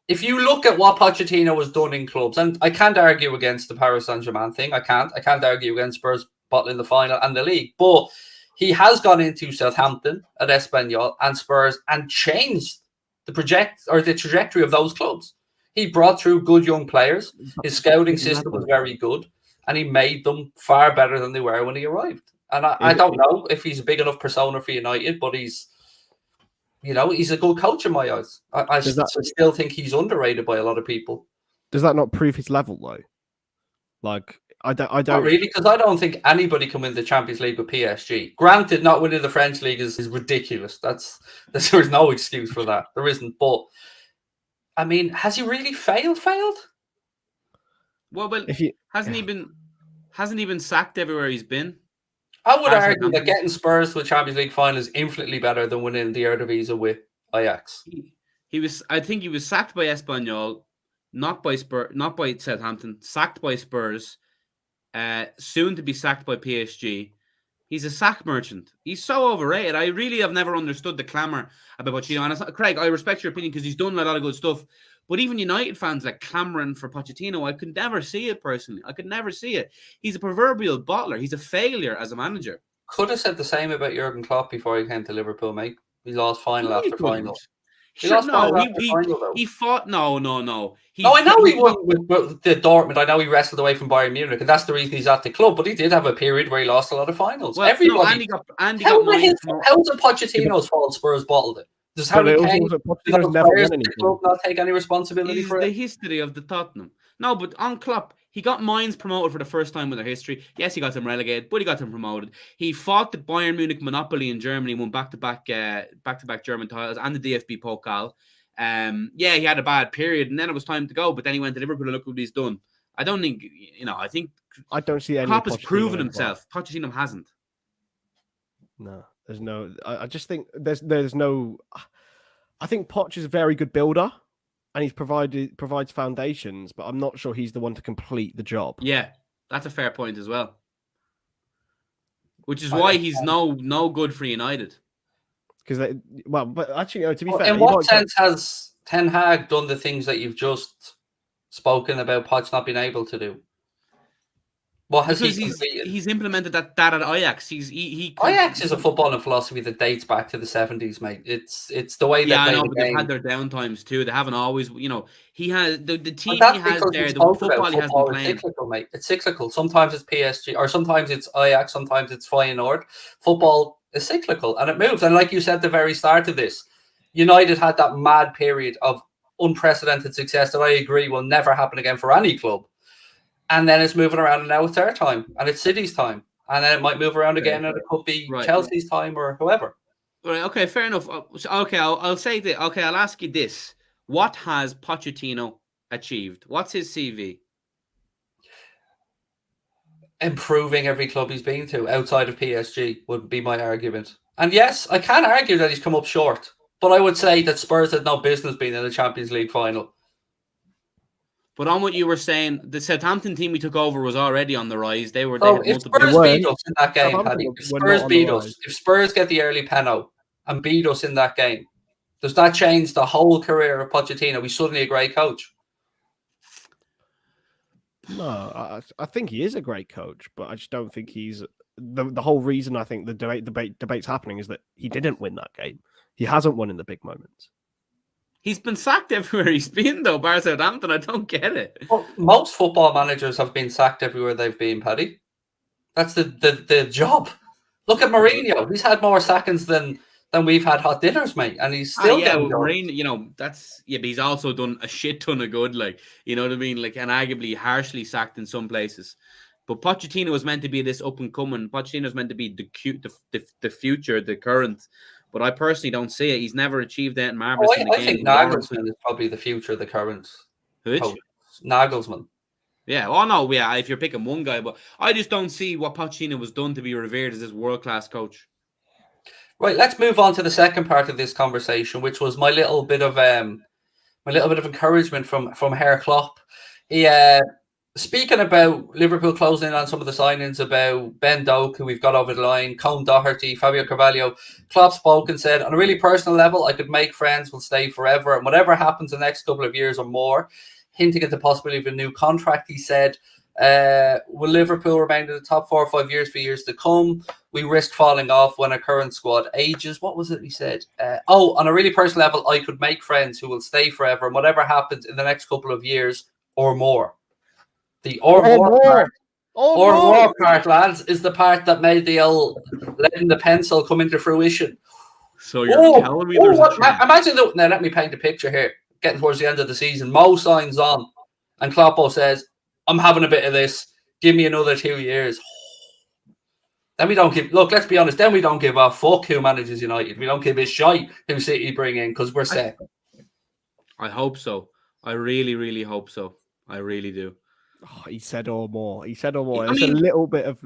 if you look at what Pochettino has done in clubs, and I can't argue against the Paris Saint-Germain thing. I can't argue against Spurs bottling the final and the league. But he has gone into Southampton at Espanyol and Spurs and changed the trajectory of those clubs. He brought through good young players. His scouting system was very good, and he made them far better than they were when he arrived. And I don't know if he's a big enough persona for United, but he's a good coach in my eyes. I still think he's underrated by a lot of people. Does that not prove his level though? Like, I don't not really, because I don't think anybody can win the Champions League with PSG. Granted, not winning the French league is ridiculous. There's no excuse for that. There isn't. But I mean, has he really failed? Well, hasn't he been sacked everywhere he's been? I would argue that getting Spurs to the Champions League final is infinitely better than winning the Eredivisie with Ajax. I think he was sacked by Espanyol, not by Southampton, sacked by Spurs, soon to be sacked by PSG. He's a sack merchant. He's so overrated. I really have never understood the clamour about Pochettino. And it's not, Craig, I respect your opinion because he's done a lot of good stuff. But even United fans like clamouring for Pochettino, I could never see it personally. I could never see it. He's a proverbial bottler. He's a failure as a manager. Could have said the same about Jurgen Klopp before he came to Liverpool, mate. He lost final after final. He fought. No. I know he won with the Dortmund. I know he wrestled away from Bayern Munich, and that's the reason he's at the club. But he did have a period where he lost a lot of finals. Well, everybody. How is it Pochettino's fault? Spurs bottled it. Does Harry Kane not take any responsibility for it? The history of the Tottenham. No, but on Klopp, he got Mainz promoted for the first time in their history. Yes, he got them relegated, but he got them promoted. He fought the Bayern Munich monopoly in Germany, won back-to-back German titles and the DFB Pokal. He had a bad period, and then it was time to go. But then he went to Liverpool, and look what he's done. I don't think, I think I don't see any. Klopp has proven himself. Pochettino hasn't. No, there's no. I just think there's no. I think Poch is a very good builder, and he's provides foundations, but I'm not sure he's the one to complete the job. Yeah, that's a fair point as well. Which is why he's no good for United. Because but actually, to be fair, in what sense has Ten Hag done the things that you've just spoken about Poch not being able to do? What has he's implemented that at Ajax. Ajax is a footballing philosophy that dates back to the 70s, mate. It's the way that they've had their downtimes too. They haven't always, he has the team he has there, the football he has been playing. Cyclical, mate. It's cyclical. Sometimes it's PSG, or sometimes it's Ajax, sometimes it's Feyenoord. Football is cyclical and it moves. And like you said at the very start of this, United had that mad period of unprecedented success that I agree will never happen again for any club. And then it's moving around, and now it's their time, and it's City's time, and then it might move around again, and it could be Chelsea's time or whoever. Right. Okay. Fair enough. Okay. I'll say that. Okay. I'll ask you this: what has Pochettino achieved? What's his CV? Improving every club he's been to outside of PSG would be my argument. And yes, I can argue that he's come up short, but I would say that Spurs had no business being in the Champions League final. But on what you were saying, the Southampton team we took over was already on the rise. They were. If Spurs beat us in that game, Paddy, if Spurs beat us, if Spurs get the early penalty and beat us in that game, does that change the whole career of Pochettino? He's suddenly a great coach. No, I think he is a great coach, but I just don't think he's the whole reason. I think the debate's happening is that he didn't win that game. He hasn't won in the big moments. He's been sacked everywhere he's been, though, bar Southampton. I don't get it. Well, most football managers have been sacked everywhere they've been, Paddy. That's the job. Look at Mourinho. He's had more sackings than we've had hot dinners, mate. And he's still getting Mourinho, but he's also done a shit ton of good, you know what I mean? And arguably harshly sacked in some places. But Pochettino was meant to be this up and coming. Pochettino was meant to be the future, the current. But I personally don't see it. He's never achieved that marvelous in the game. I think Nagelsmann is probably the future of the current. Which? Nagelsmann. Yeah. Oh, no. Yeah. If you're picking one guy. But I just don't see what Pochettino was done to be revered as this world-class coach. Right. Let's move on to the second part of this conversation, which was my little bit of encouragement from Herr Klopp. He speaking about Liverpool closing in on some of the signings about Ben Doak, who we've got over the line, Colm Doherty, Fabio Carvalho. Klopp spoke and said, on a really personal level, I could make friends, will stay forever. And whatever happens the next couple of years or more, hinting at the possibility of a new contract, he said, Will Liverpool remain in the top 4 or 5 years for years to come? We risk falling off when our current squad ages. What was it we said? On a really personal level, I could make friends who will stay forever, and whatever happens in the next couple of years or more. The or more part, lads, is the part that made the old letting the pencil come into fruition. So you're telling me there's a chance. Imagine that. Now, let me paint a picture here. Getting towards the end of the season, Mo signs on, and Kloppo says, I'm having a bit of this. Give me another 2 years. Then we don't give. Look, let's be honest. Then we don't give a fuck who manages United. We don't give a shite who City bring in because we're set. I hope so. I really, really hope so. I really do. Oh, he said or more. He said or more. I There's mean, a little bit of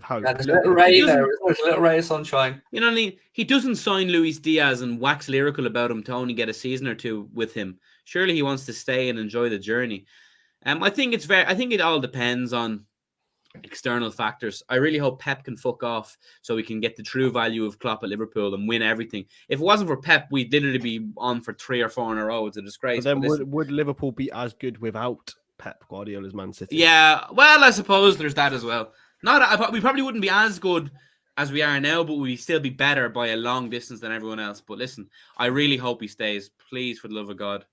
hope. Yeah, there's a little ray there. There's a little ray of sunshine. You know what I mean? He doesn't sign Luis Diaz and wax lyrical about him to only get a season or two with him. Surely he wants to stay and enjoy the journey. I think it all depends on external factors. I really hope Pep can fuck off so we can get the true value of Klopp at Liverpool and win everything. If it wasn't for Pep, we'd literally be on for 3 or 4 in a row. It's a disgrace. But then would Liverpool be as good without Pep Guardiola's Man City? Yeah, well, I suppose there's that as well. We probably wouldn't be as good as we are now, but we'd still be better by a long distance than everyone else. But listen, I really hope he stays. Please, for the love of God.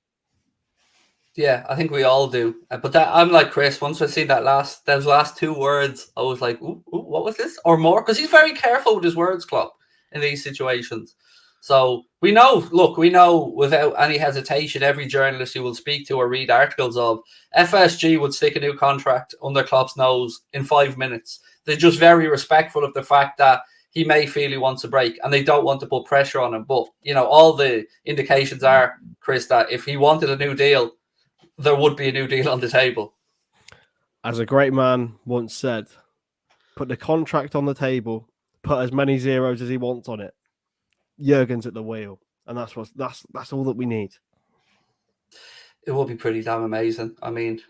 Yeah, I think we all do. But I'm like Chris. Once I see those last 2 words, I was like, ooh, what was this? Or more? Because he's very careful with his words, Klopp, in these situations. So we know without any hesitation, every journalist you will speak to or read articles of, FSG would stick a new contract under Klopp's nose in 5 minutes. They're just very respectful of the fact that he may feel he wants a break and they don't want to put pressure on him. But, all the indications are, Chris, that if he wanted a new deal, there would be a new deal on the table. As a great man once said, put the contract on the table, put as many zeros as he wants on it. Jurgen's at the wheel, and that's all that we need. It will be pretty damn amazing. I mean,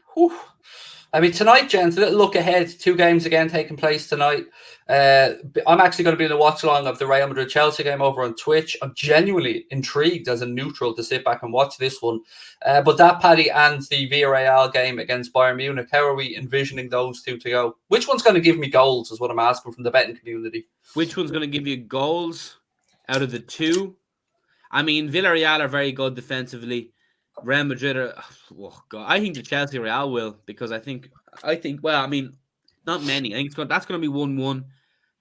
tonight, gents, a little look ahead. 2 games again taking place tonight. I'm actually going to be in the watch along of the Real Madrid-Chelsea game over on Twitch. I'm genuinely intrigued as a neutral to sit back and watch this one. But that, Paddy, and the Villarreal game against Bayern Munich, how are we envisioning those 2 to go? Which one's going to give me goals is what I'm asking from the betting community. Which one's going to give you goals out of the 2? I mean, Villarreal are very good defensively. Real Madrid are, God, I think the Chelsea Real will, because I think, well, I mean, not many. I think that's going to be 1-1,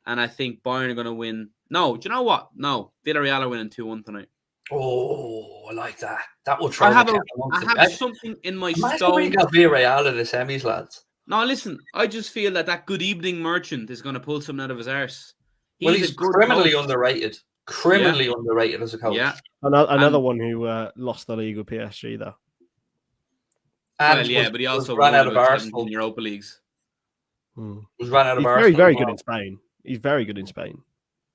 and I think Bayern are going to win. No, do you know what? No, Villarreal are winning 2-1 tonight. Oh, I like that. That will try. I have something in my stone. We got Villarreal in the semis, lads. No, listen, I just feel that good evening merchant is going to pull something out of his arse. He's criminally underrated. Underrated as a coach. Yeah. Another one who lost the league with PSG, though. And but he also ran out of Arsenal in Europa Leagues. Was ran out of Arsenal. Very, very good in Spain. He's very good in Spain.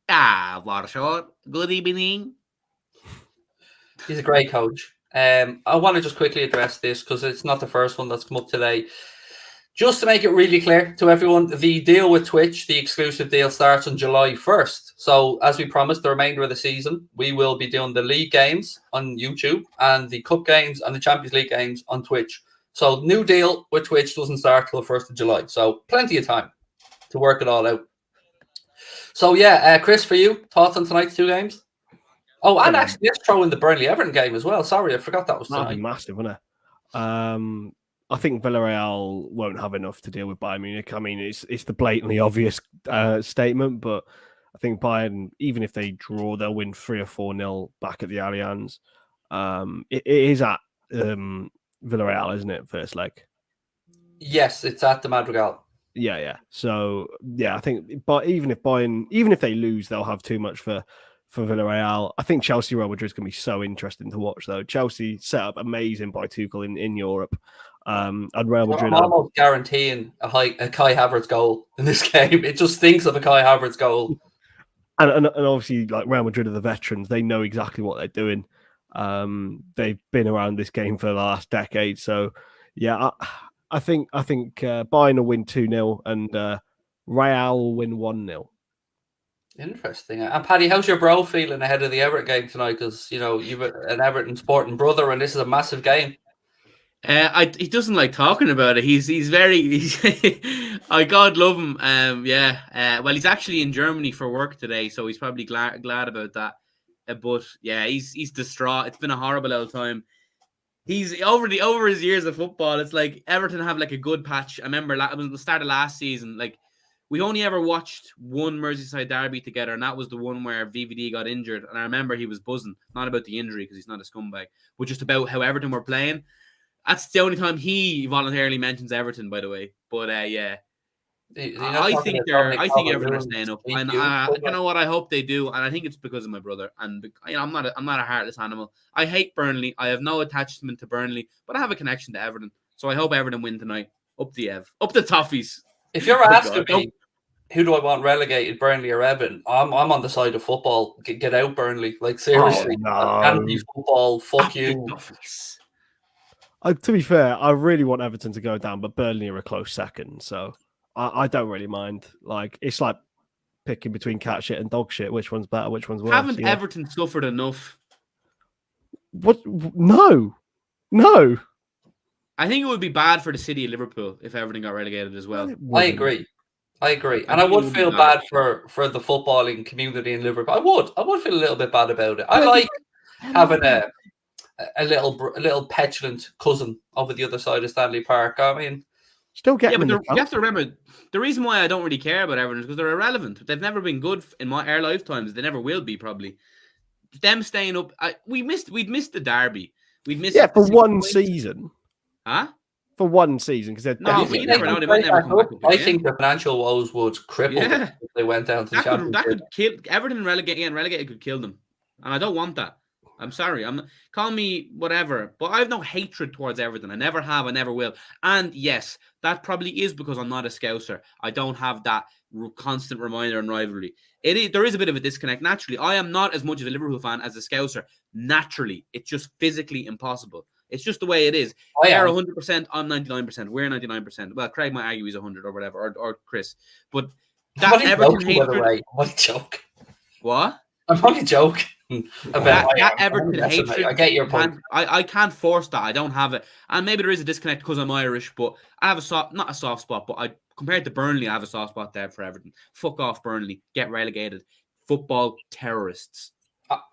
What a shot. Good evening. He's a great coach. I want to just quickly address this because it's not the first one that's come up today. Just to make it really clear to everyone, the deal with Twitch, the exclusive deal, starts on July 1st. So as we promised, the remainder of the season, we will be doing the league games on YouTube and the cup games and the Champions League games on Twitch. So new deal with Twitch doesn't start till the 1st of July. So plenty of time to work it all out. So yeah, Chris, for you, thoughts on tonight's 2 games? Oh, and actually, let's throw in the Burnley-Everton game as well. Sorry, I forgot that was tonight. That'd be massive, wouldn't it? I think Villarreal won't have enough to deal with Bayern Munich. I mean, it's the blatantly obvious statement, but I think Bayern, even if they draw, they'll win 3 or 4-0 back at the Allianz. It is at Villarreal, isn't it? First leg. Yes, it's at the Madrigal. Yeah. So yeah, I think, but even if they lose, they'll have too much for Villarreal. I think Chelsea Real Madrid is going to be so interesting to watch, though. Chelsea set up amazing by Tuchel in Europe. And Real Madrid. I'm almost guaranteeing a Kai Havertz goal in this game. It just thinks of a Kai Havertz goal. And obviously, like Real Madrid are the veterans. They know exactly what they're doing. They've been around this game for the last decade. So yeah, I think Bayern will win 2-0 and Real will win 1-0. Interesting. And Paddy, how's your bro feeling ahead of the Everton game tonight? Because you've an Everton sporting brother, and this is a massive game. He doesn't like talking about it. He's very. I God love him. Well, he's actually in Germany for work today, so he's probably glad about that. But yeah, he's distraught. It's been a horrible old time. He's over his years of football. It's like Everton have like a good patch. I remember it was the start of last season. Like we only ever watched one Merseyside derby together, and that was the one where VVD got injured. And I remember he was buzzing, not about the injury because he's not a scumbag, but just about how Everton were playing. That's the only time he voluntarily mentions Everton, by the way. But yeah, I think Everton are staying up, and you know what? I hope they do, and I think it's because of my brother. And I'm not a heartless animal. I hate Burnley. I have no attachment to Burnley, but I have a connection to Everton. So I hope Everton win tonight. Up the Toffees. If you're asking me, who do I want relegated, Burnley or Everton? I'm on the side of football. Get out, Burnley. Like seriously, football. Fuck you. To be fair, I really want Everton to go down, but Burnley are a close second, so I don't really mind. Like it's like picking between cat shit and dog shit. Which one's better? Which one's worse? Haven't Everton suffered enough? What? No. I think it would be bad for the city of Liverpool if Everton got relegated as well. I agree, and I would feel bad for the footballing community in Liverpool. I would feel a little bit bad about it. I like having a little petulant cousin over the other side of Stanley Park. I mean, still getting. Yeah, but you have to remember the reason why I don't really care about Everton is because they're irrelevant. They've never been good in our lifetimes. They never will be, probably. Them staying up, we'd missed the derby. We'd missed for one season. Huh? For one season, because you never know. They might never come back. I think the financial woes would cripple them if they went down to the Championship. That could kill Everton. Relegated could kill them, and I don't want that. I'm sorry. Call me whatever, but I have no hatred towards Everton. I never have. I never will. And yes, that probably is because I'm not a Scouser. I don't have that constant reminder and rivalry. There is a bit of a disconnect. Naturally, I am not as much of a Liverpool fan as a Scouser. Naturally, it's just physically impossible. It's just the way it is. They're 100%. I'm 99%. We're 99%. Well, Craig might argue he's 100 or whatever, or Chris. But that Everton hatred. What a joke. What? I'm only joking. That Everton hatred. I get your point. I can't force that. I don't have it. And maybe there is a disconnect because I'm Irish, but I have not a soft spot, but compared to Burnley, I have a soft spot there for Everton. Fuck off, Burnley. Get relegated. Football terrorists.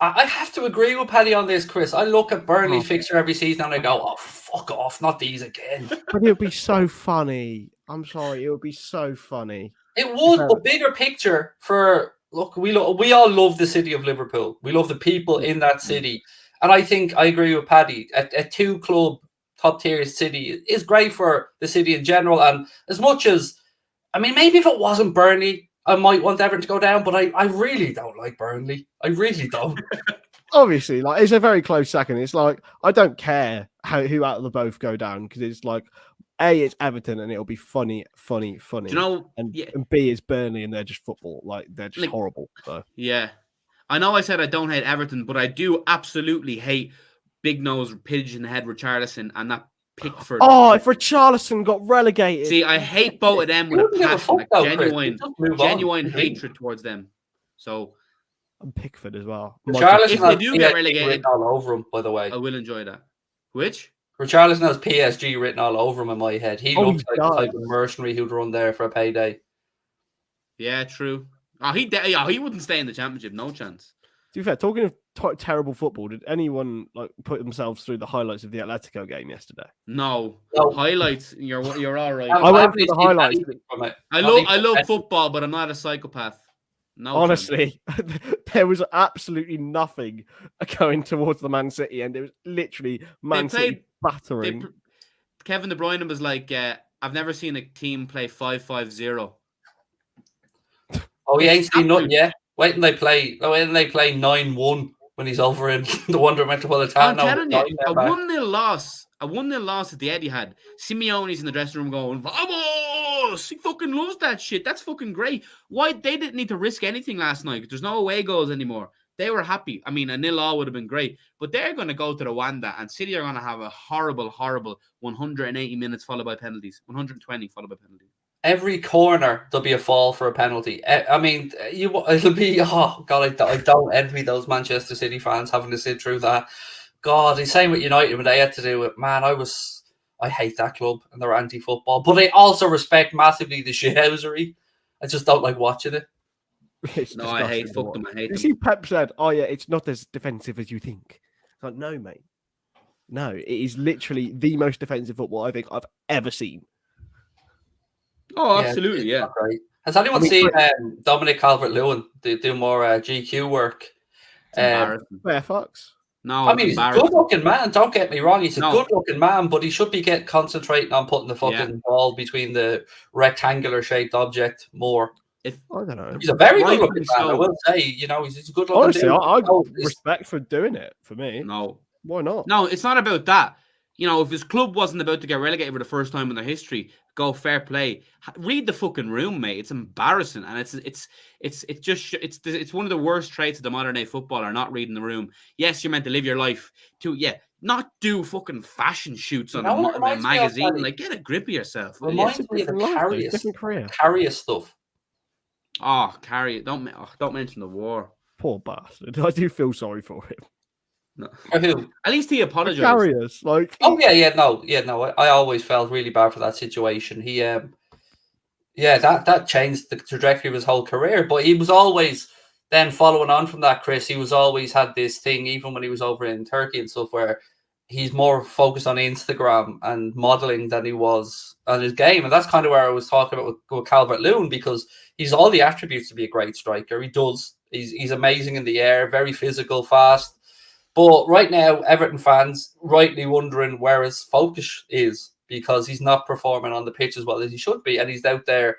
I have to agree with Paddy on this, Chris. I look at Burnley fixture every season and I go, oh, fuck off, not these again. But it would be so funny. I'm sorry, it would be so funny. It would, but bigger picture for... Look, we all love the city of Liverpool. We love the people in that city. And I think I agree with Paddy. A two-club top-tier city is great for the city in general. And as much as... I mean, maybe if it wasn't Burnley, I might want Everton to go down, but I really don't like Burnley. I really don't. Obviously, like it's a very close second. It's like I don't care who out of the both go down because it's like it's Everton and it'll be funny. Do you know? And B is Burnley and they're just football. Like they're just horrible. So. Yeah, I know. I said I don't hate Everton, but I do absolutely hate big nose pigeon head Richarlison and that Pickford. Oh, if Richarlison got relegated. See, I hate both of them with a passion, genuine hatred towards them. So, and Pickford as well. Richarlison, if they do get relegated, written all over him. By the way, I will enjoy that. Which? Richarlison has PSG written all over him in my head. He looks like the type of mercenary who'd run there for a payday. Yeah, true. Oh, he wouldn't stay in the Championship. No chance. To be fair, talking of terrible football, did anyone put themselves through the highlights of the Atletico game yesterday? No. Highlights. You're all right. I went through the highlights. I love football, but I'm not a psychopath. No. Honestly, there was absolutely nothing going towards the Man City, and it was literally Man City battering. Kevin De Bruyne was like, "I've never seen a team play 5-5-0." Oh, he ain't seen nothing yet. Wait till they play 9-1 when he's over in the Wonder Metropolitano. I'm telling you, a 1-0 loss at the Etihad. Simeone's in the dressing room going, "Vamos!" He fucking loves that shit. That's fucking great. Why they didn't need to risk anything last night? There's no away goals anymore. They were happy. I mean, a 0-0 would have been great, but they're going to go to the Wanda, and City are going to have a horrible 180 minutes followed by penalties, 120 followed by penalties. Every corner there'll be a fall for a penalty. I mean, it'll be. Oh God, I don't envy those Manchester City fans having to sit through that. God, the same with United when they had to do it. Man, I was I hate that club and they're anti-football. But I also respect massively the shithousery. I just don't like watching it. It's No, I hate disgusting to fuck them. watch. I hate You them. see, Pep said, "Oh yeah, it's not as defensive as you think." It's like, no, mate. No, it is literally the most defensive football I think I've ever seen. Oh, Yeah, absolutely, it's yeah. not great. Has anyone I mean, seen Dominic Calvert-Lewin do more GQ work? It's embarrassing. Fair fucks. No, I it's mean, he's a embarrassing. good-looking man. Don't get me wrong. He's a No. good-looking man, but he should be concentrating on putting the fucking ball between the rectangular-shaped object more. I don't know. He's a very Rightfully good-looking man. I so. will say, he's a good-looking Honestly, dude. I No, it's- respect for doing it. For me, No. why not? No, it's not about that. If his club wasn't about to get relegated for the first time in their history, go fair play. Read the fucking room, mate. It's embarrassing, and it's one of the worst traits of the modern day footballer. Not reading the room. Yes, you're meant to live your life not do fucking fashion shoots on a magazine. Like, get a grip of yourself. Reminds me of the different career. Carrier stuff. Oh, Carrier! Don't mention the war. Poor bastard. I do feel sorry for him. No. For who? At least he apologized. Carriers, like. Oh no. I always felt really bad for that situation. He, that changed the trajectory of his whole career. But he was always then following on from that, Chris. He was always had this thing, even when he was over in Turkey and stuff, where he's more focused on Instagram and modeling than he was on his game. And that's kind of where I was talking about with Calvert-Lewin, because he's all the attributes to be a great striker. He does. He's amazing in the air, very physical, fast. But right now, Everton fans rightly wondering where his focus is, because he's not performing on the pitch as well as he should be. And he's out there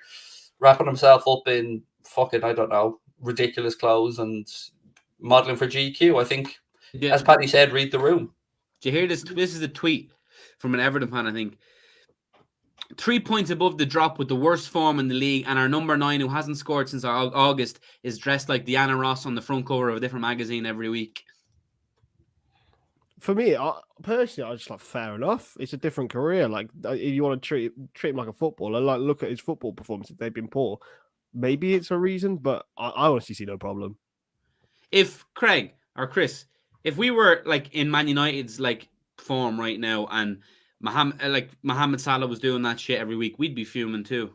wrapping himself up in fucking, I don't know, ridiculous clothes and modeling for GQ. I think, as Paddy said, read the room. Did you hear this? This is a tweet from an Everton fan, I think. 3 points above the drop with the worst form in the league, and our number 9, who hasn't scored since August, is dressed like Diana Ross on the front cover of a different magazine every week. For me, personally, I just like, fair enough. It's a different career. Like, if you want to treat him like a footballer, like, look at his football performances. They've been poor. Maybe it's a reason, but I honestly see no problem. If Craig or Chris, if we were like in Man United's like form right now, and Mohamed Salah was doing that shit every week, we'd be fuming too.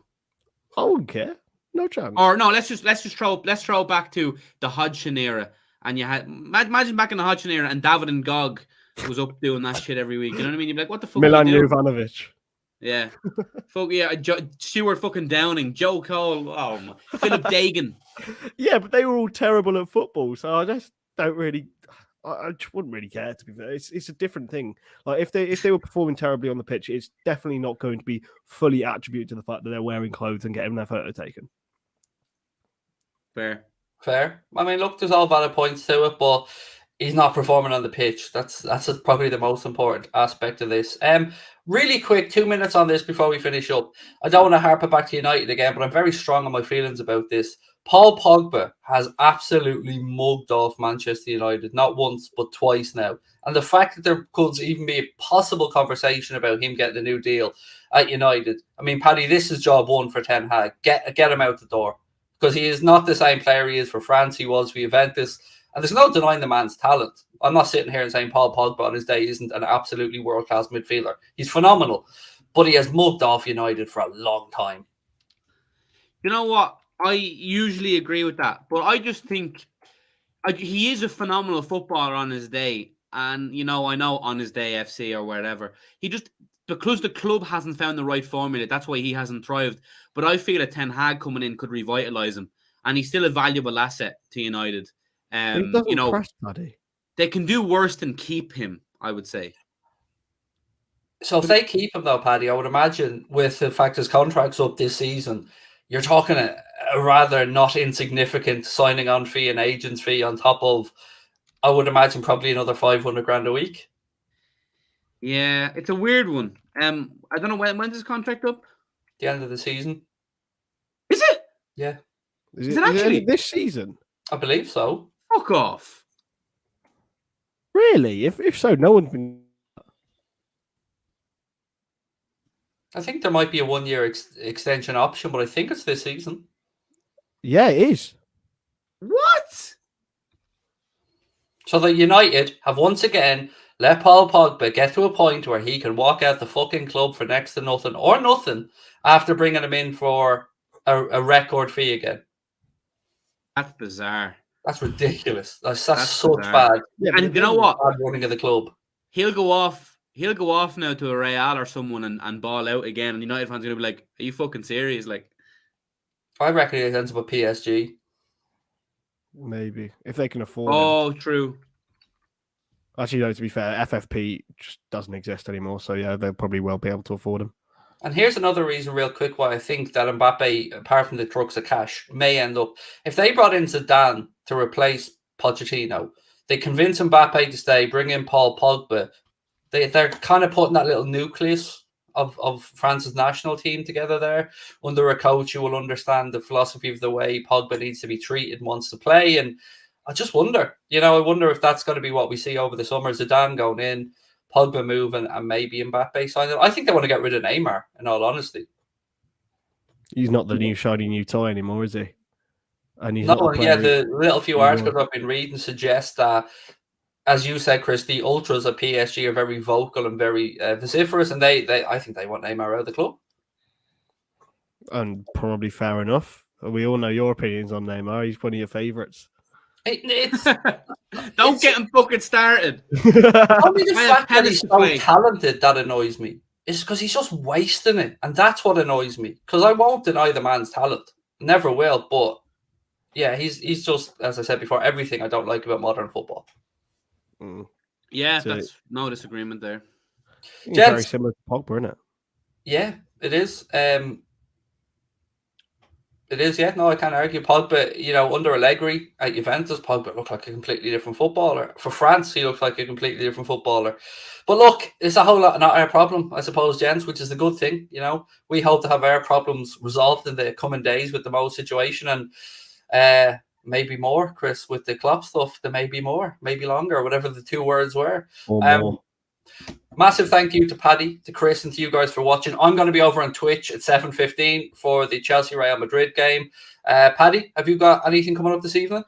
I wouldn't care. No chance. Or no, let's throw back to the Hodgson era, and you had imagine back in the Hodgson era, and David and Gog was up doing that shit every week. You know what I mean? You'd be like, what the fuck? Milan Jovanovic. Yeah. Fuck yeah. Stuart fucking Downing, Joe Cole, Philip Dagan. Yeah, but they were all terrible at football, so I just don't really. I just wouldn't really care, to be fair. It's a different thing. Like, if they were performing terribly on the pitch, it's definitely not going to be fully attributed to the fact that they're wearing clothes and getting their photo taken. Fair. I mean, look, there's all valid points to it, but he's not performing on the pitch. That's probably the most important aspect of this. Really quick, 2 minutes on this before we finish up. I don't want to harp it back to United again, but I'm very strong on my feelings about this. Paul Pogba has absolutely mugged off Manchester United, not once, but twice now. And the fact that there could even be a possible conversation about him getting a new deal at United. I mean, Paddy, this is job one for Ten Hag. Get him out the door. Because he is not the same player he is for France, he was for Juventus. And there's no denying the man's talent. I'm not sitting here and saying Paul Pogba on his day isn't an absolutely world-class midfielder. He's phenomenal. But he has mugged off United for a long time. You know what? I usually agree with that. But I just think he is a phenomenal footballer on his day. And, I know on his day, FC or wherever, because the club hasn't found the right formula, that's why he hasn't thrived. But I feel a Ten Hag coming in could revitalise him. And he's still a valuable asset to United. He doesn't press, Paddy. They can do worse than keep him, I would say. So if they keep him, though, Paddy, I would imagine with the fact his contract's up this season, you're talking a rather not insignificant signing on fee and agent's fee on top of, I would imagine, probably another 500 grand a week. Yeah, it's a weird one. I don't know when's his contract up? The end of the season. Is it? Yeah. Is it actually this season? I believe so. Fuck off. Really? If so, no one's been. I think there might be a 1 year extension option, but I think it's this season. Yeah, it is. What? So the United have once again Let Paul Pogba get to a point where he can walk out the fucking club for next to nothing or nothing after bringing him in for a record fee again. That's bizarre. That's ridiculous. That's such bizarre. bad. Yeah, And you know what? Bad running of the club. He'll go off now to a Real or someone and ball out again, and United fans are gonna be like, "Are you fucking serious?" Like, I reckon it ends up at PSG. Maybe if they can afford him. oh, true. Actually, no. To be fair, FFP just doesn't exist anymore. So yeah, they'll probably well be able to afford him. And here's another reason, real quick, why I think that Mbappe, apart from the trucks of cash, may end up. If they brought in Zidane to replace Pochettino, they convince Mbappe to stay, bring in Paul Pogba. They're kind of putting that little nucleus of France's national team together there under a coach who will understand the philosophy of the way Pogba needs to be treated and wants to play. And I just wonder, I wonder if that's going to be what we see over the summer. Zidane going in, Pogba moving, and maybe Mbappe signing. I think they want to get rid of Neymar, in all honesty. He's not the new shiny new toy anymore, is he? And he's the little few articles I've been reading suggest that, as you said, Chris, the ultras at PSG are very vocal and very vociferous, and I think they want Neymar out of the club. And probably fair enough. We all know your opinions on Neymar. He's one of your favourites. Don't get him fucking started. Only the fact that he's so talented that annoys me. It's because he's just wasting it, and that's what annoys me. Because I won't deny the man's talent, never will. But yeah, he's just, as I said before, everything I don't like about modern football. Yeah, that's no disagreement there. Very similar to Pogba, isn't it? Yeah, it is. It is, yeah. No, I can't argue. Pogba, under Allegri at Juventus, Pogba looked like a completely different footballer. For France, he looked like a completely different footballer. But look, it's a whole lot not our problem, I suppose, gents, which is the good thing. We hope to have our problems resolved in the coming days with the Mo situation, and maybe more, Chris, with the Klopp stuff. There may be more, maybe longer, whatever the two words were. Or more. Massive thank you to Paddy, to Chris, and to you guys for watching. I'm going to be over on Twitch at 7:15 for the Chelsea-Real Madrid game. Paddy, have you got anything coming up this evening?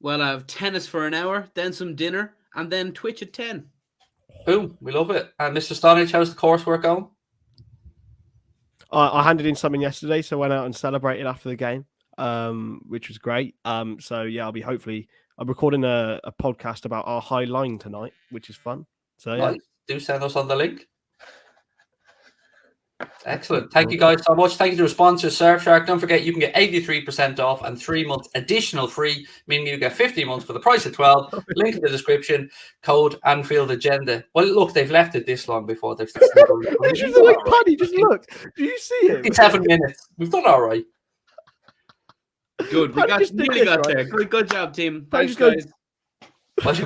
Well, I have tennis for an hour, then some dinner, and then Twitch at 10. Boom, we love it. And Mr. Stonage, how's the coursework going? I handed in something yesterday, so I went out and celebrated after the game, which was great. So yeah, I'm recording a podcast about our high line tonight, which is fun. So yeah. Nice. Do send us on the link. Excellent. Thank you guys so much. Thank you to our sponsor, Surfshark. Don't forget, you can get 83% off and 3 months additional free, meaning you get 50 months for the price of 12. Link in the description. Code Anfield Agenda. Well, look, they've left it this long before they've started. Just like Paddy, just look. Do you see it? 7 minutes. We've done all right. Good. We nearly got there. Good job, team. Thanks, guys.